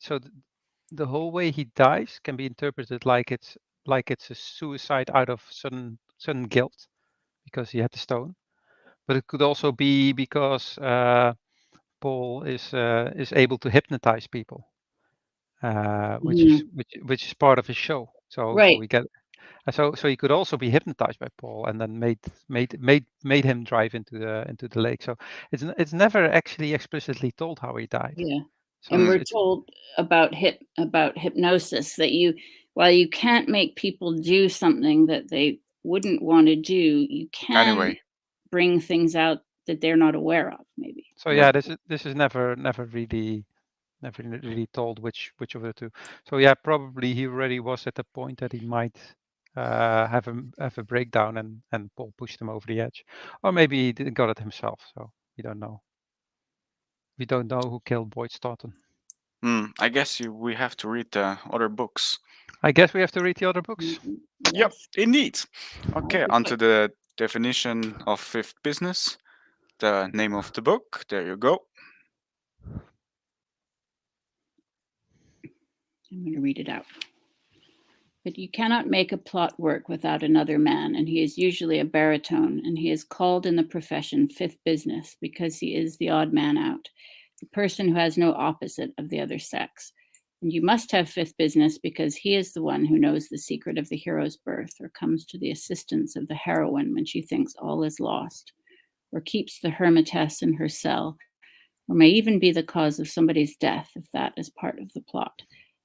the whole way he dies can be interpreted like it's a suicide out of sudden guilt because he had the stone, but it could also be because Paul is able to hypnotize people. Which is part of his show. So we get so he could also be hypnotized by Paul and then made him drive into the lake. So it's never actually explicitly told how he died. Yeah, so and we're told about hypnosis that while you can't make people do something that they wouldn't want to do, you can bring things out that they're not aware of, maybe. So yeah, this is never really told which of the two. So yeah, probably he already was at the point that he might have a breakdown, and Paul pushed him over the edge, or maybe he didn't got it himself. So we don't know. We don't know who killed Boyd Staunton. I guess we have to read the other books. I guess we have to read the other books. Yes. Yep, indeed. Okay, onto the definition of fifth business. The name of the book. There you go. I'm going to read it out. But you cannot make a plot work without another man, and he is usually a baritone, and he is called in the profession fifth business because he is the odd man out, the person who has no opposite of the other sex. And you must have fifth business because he is the one who knows the secret of the hero's birth, or comes to the assistance of the heroine when she thinks all is lost, or keeps the hermitess in her cell, or may even be the cause of somebody's death if that is part of the plot.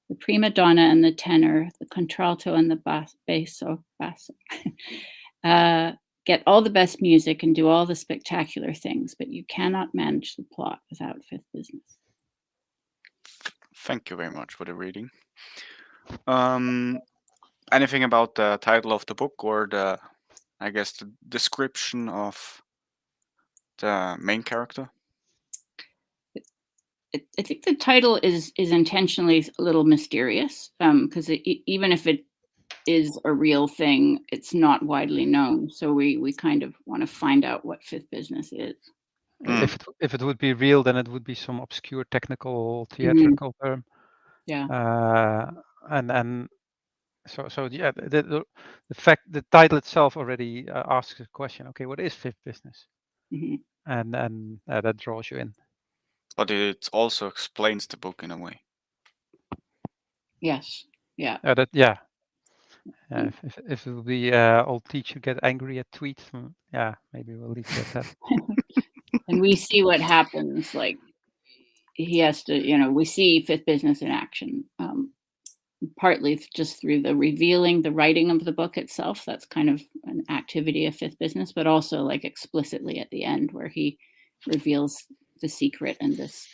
The prima donna and the tenor, the contralto and the basso, get all the best music and do all the spectacular things, but you cannot manage the plot without fifth business. Thank you very much for the reading. Anything about the title of the book or the description of the main character? I think the title is intentionally a little mysterious because even if it is a real thing, it's not widely known. So we kind of want to find out what fifth business is. If it would be real, then it would be some obscure technical theatrical term. Yeah. And so yeah, the title itself already asks a question. Okay, what is fifth business? And that draws you in. But it also explains the book in a way. Yes. Yeah. If it will be old teacher get angry at tweets, maybe we'll leave it at that. And we see what happens. Like he has to, we see fifth business in action. Partly just through the writing of the book itself. That's kind of an activity of fifth business, but also like explicitly at the end where he reveals the secret and this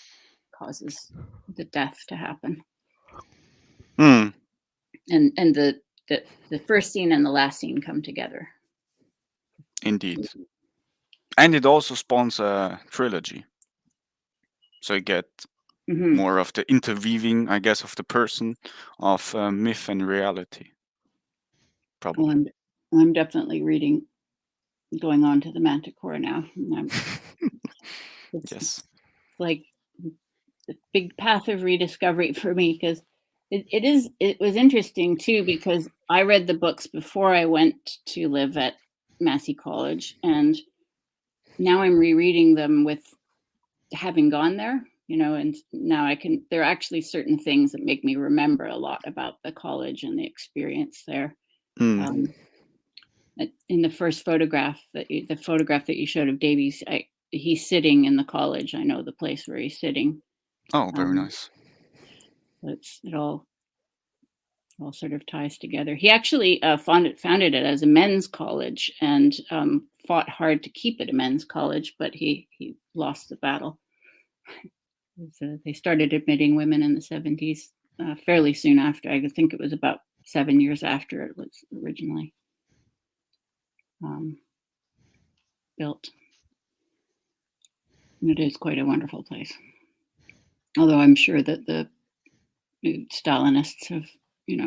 causes the death to happen. And the first scene and the last scene come together. Indeed. And it also spawns a trilogy. So you get more of the interweaving, I guess, of the person, of myth and reality. Probably. Well, I'm definitely going on to the Manticore now. It's like the big path of rediscovery for me, because it was interesting too, because I read the books before I went to live at Massey College, and now I'm rereading them with having gone there, and now there are actually certain things that make me remember a lot about the college and the experience there. In the first photograph that you showed of Davies, he's sitting in the college. I know the place where he's sitting. Oh, very nice. It all sort of ties together. He actually founded it as a men's college and fought hard to keep it a men's college, but he lost the battle. They started admitting women in the 70s, fairly soon after. I think it was about 7 years after it was originally built. And it is quite a wonderful place. Although I'm sure that the Stalinists have,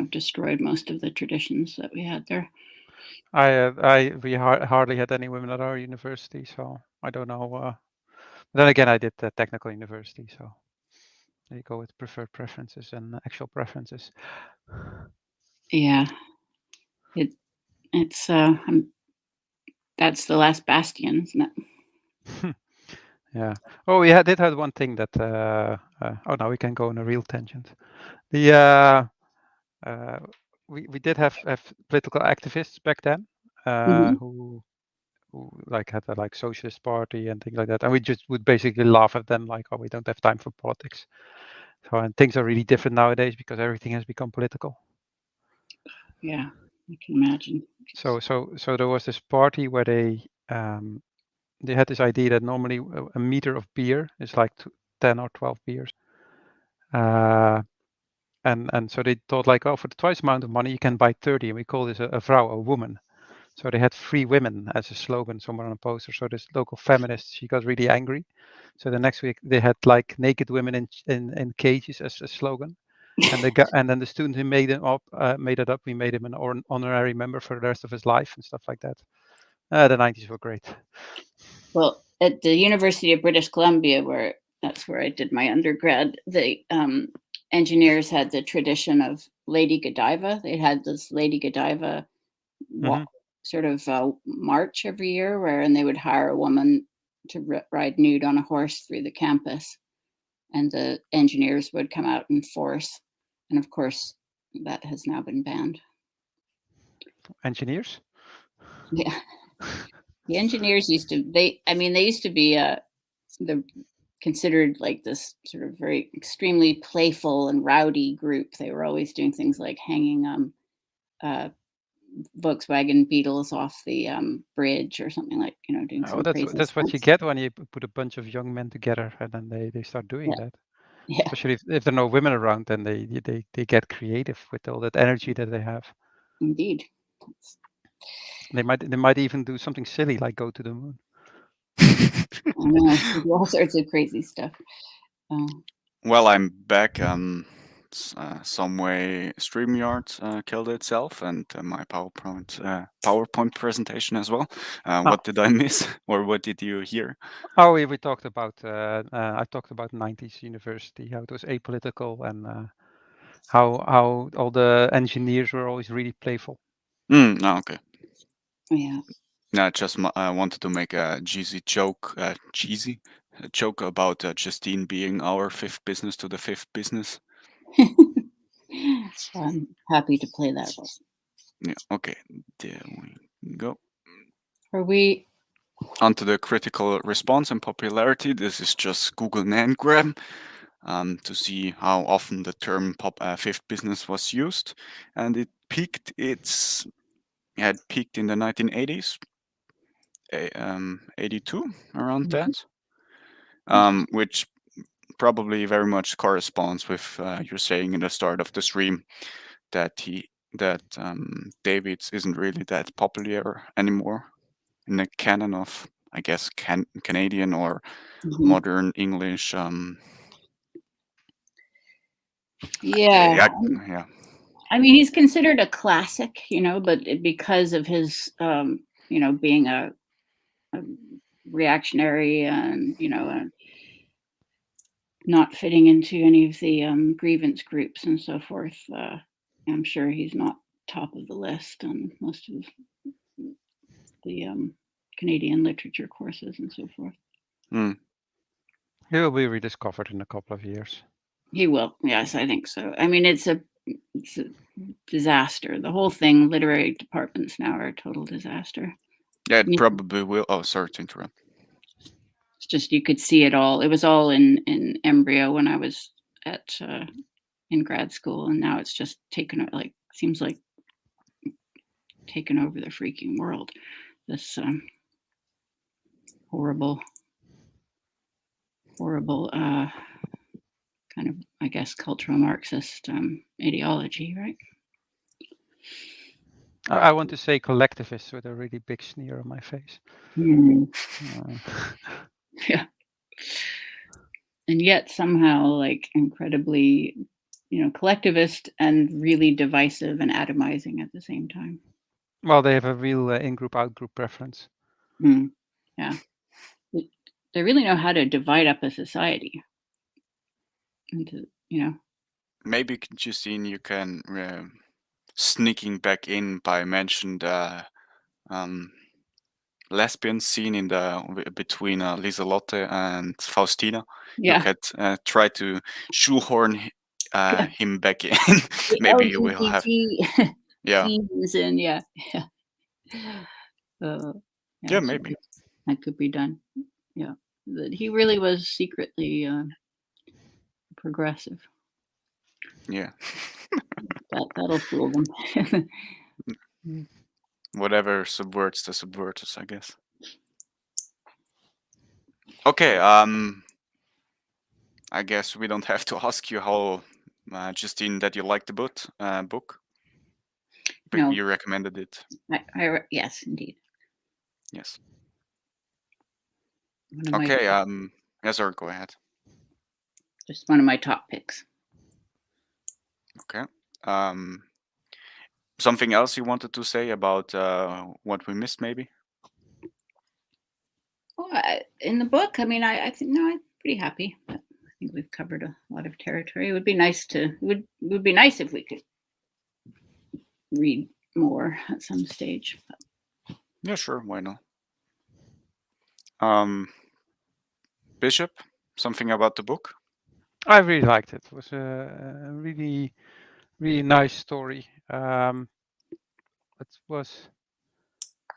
destroyed most of the traditions that we had there. We hardly had any women at our university, so I don't know. Then again, I did the technical university, so there you go with preferred preferences and actual preferences. Yeah, it's that's the last bastion, isn't it? Yeah. Oh, we did have one thing that. Now we can go on a real tangent. We did have political activists back then who like had a socialist party and things like that, and we just would basically laugh at them like, oh, we don't have time for politics. So, and things are really different nowadays because everything has become political. Yeah, I can imagine. So there was this party where they had this idea that normally a meter of beer is like 10 or 12 beers. And so they thought like, oh, for the twice amount of money, you can buy 30. And we call this a vrouw, a woman. So they had free women as a slogan somewhere on a poster. So this local feminist, she got really angry. So the next week they had like naked women in cages as a slogan. And then the student who made it up, we made him an honorary member for the rest of his life and stuff like that. The 90s were great. Well, at the University of British Columbia, that's where I did my undergrad, the engineers had the tradition of Lady Godiva. They had this Lady Godiva sort of march every year, and they would hire a woman to ride nude on a horse through the campus, and the engineers would come out in force. And of course, that has now been banned. Engineers? Yeah. The engineers used to be considered like this sort of very extremely playful and rowdy group. They were always doing things like hanging Volkswagen Beetles off the bridge or something, like, doing some crazy that's stunts. what you get when you put a bunch of young men together and then they start doing that. Yeah. Especially if there are no women around, then they get creative with all that energy that they have. Indeed. They might even do something silly like go to the moon. I know, do all sorts of crazy stuff. Well, I'm back. Some way StreamYard killed itself, and my PowerPoint presentation as well. What did I miss, or what did you hear? Oh, we talked about. I talked about 90s university, how it was apolitical, and how all the engineers were always really playful. Okay. Yeah. I just wanted to make a cheesy joke about Justine being our fifth business to the fifth business. So I'm happy to play that role. Yeah. Okay. There we go. Are we onto the critical response and popularity? This is just Google Nangram to see how often the term fifth business was used, and it peaked. It had peaked in the 1980s, 82 around that, which probably very much corresponds with you're saying in the start of the stream that Davids isn't really that popular anymore in the canon of, I guess, Canadian or modern English. Yeah. Yeah. I mean, he's considered a classic, but because of his, being a reactionary and, not fitting into any of the grievance groups and so forth, I'm sure he's not top of the list on most of the Canadian literature courses and so forth. He will be rediscovered in a couple of years. He will. Yes, I think so. I mean, it's a disaster. The whole thing, literary departments now are a total disaster. Yeah, it probably will. Oh, sorry to interrupt. It's just, you could see it all. It was all in embryo when I was in grad school, and now it's just seems like taken over the freaking world. This horrible kind of, I guess, cultural Marxist ideology, right? I want to say collectivist with a really big sneer on my face. Yeah. And yet somehow incredibly, collectivist and really divisive and atomizing at the same time. Well, they have a real in-group, out-group preference. Yeah. They really know how to divide up a society. Into, Maybe, Justine, you can sneaking back in by mentioned lesbian scene in between Lieselotte and Faustina. Yeah. You could try to shoehorn him back in. Maybe he will have. Yeah. In, yeah. Yeah, maybe that could be done. Yeah, that he really was secretly progressive. Yeah. That'll fool them. Whatever subverts the subverters, I guess. Okay, I guess we don't have to ask you how, Justine, that you liked the book. But no. You recommended it. Yes, indeed. Yes. Okay. Yes, sir. Go ahead. Just one of my top picks. Okay. Something else you wanted to say about what we missed, maybe? Well, in the book, I mean, I think I'm pretty happy. But I think we've covered a lot of territory. It would be nice would be nice if we could read more at some stage. But. Yeah, sure. Why not? Bishop, something about the book? I really liked it. It was a really, really nice story. It was,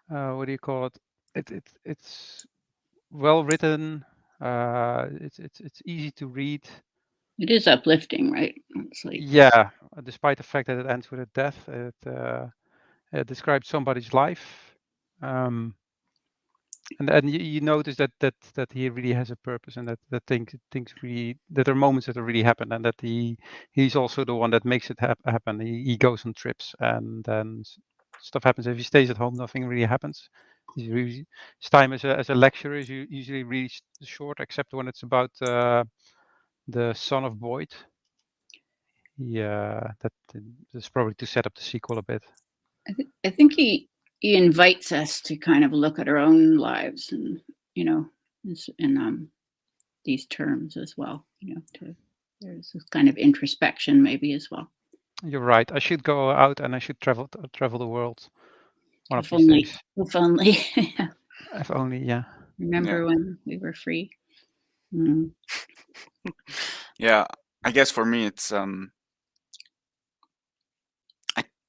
what do you call it? It's well written. It's easy to read. It is uplifting, right? It's yeah, despite the fact that it ends with a death, it describes somebody's life. And you notice that he really has a purpose, and that things really, that there are moments that really happen, and that he's also the one that makes it happen. He goes on trips, and then stuff happens. If he stays at home, nothing really happens. His time as a lecturer is usually really short, except when it's about the son of Boyd. Yeah, that's probably to set up the sequel a bit. I think he invites us to kind of look at our own lives, and in these terms as well. There's this kind of introspection maybe as well. You're right. I should go out and I should travel the world. One if of these only, days. If only. If only, yeah. Remember when we were free? Yeah, I guess for me it's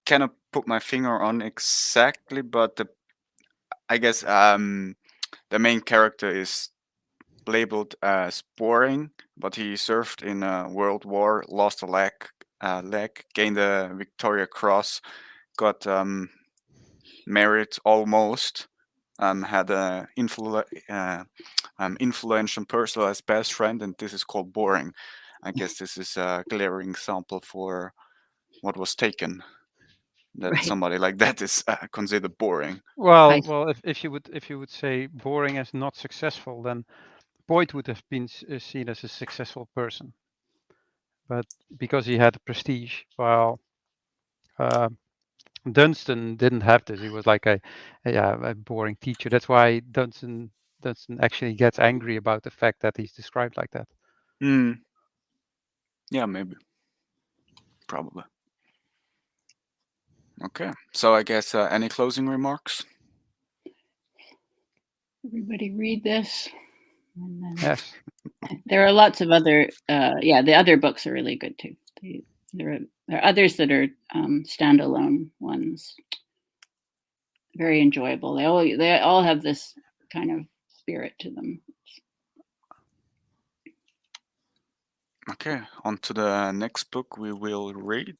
cannot put my finger on exactly, but I guess the main character is labeled as boring, but he served in a world war, lost a leg, gained a Victoria Cross, got married almost, had a influential person as best friend, and this is called boring. I guess this is a glaring example for what was taken. That Right. somebody like that is considered boring. Well, if you would say boring as not successful, then Boyd would have been seen as a successful person, but because he had prestige, while Dunstan didn't have this. He was like a boring teacher. That's why Dunstan actually gets angry about the fact that he's described like that. Yeah, maybe. Probably. Okay, so I guess any closing remarks? Everybody read this. And then Yes. there are lots of other, the other books are really good too. There are others that are standalone ones. Very enjoyable. They all have this kind of spirit to them. Okay, on to the next book we will read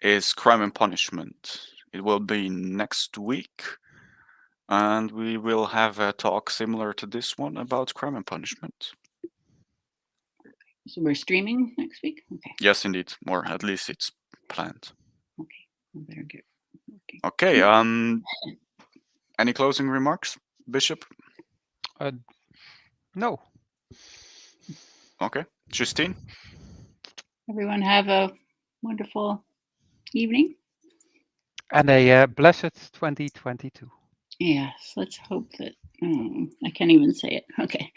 is Crime and Punishment. It will be next week, and we will have a talk similar to this one about Crime and Punishment. So we're streaming next week? Okay. Yes, indeed. Or at least it's planned. Okay. I better get working. Okay, any closing remarks, Bishop? No. Okay. Justine? Everyone have a wonderful evening. And a blessed 2022. Yes, let's hope that. I can't even say it. Okay.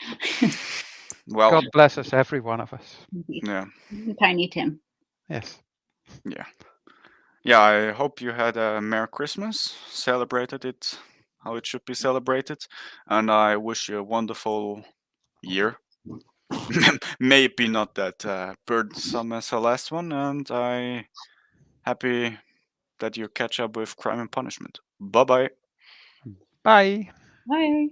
Well, God bless us, every one of us. yeah. Tiny Tim. Yes. Yeah. Yeah, I hope you had a Merry Christmas, celebrated it how it should be celebrated, and I wish you a wonderful year. Maybe not that burdensome as the last one, and I happy that you catch up with Crime and Punishment. Bye-bye. Bye. Bye.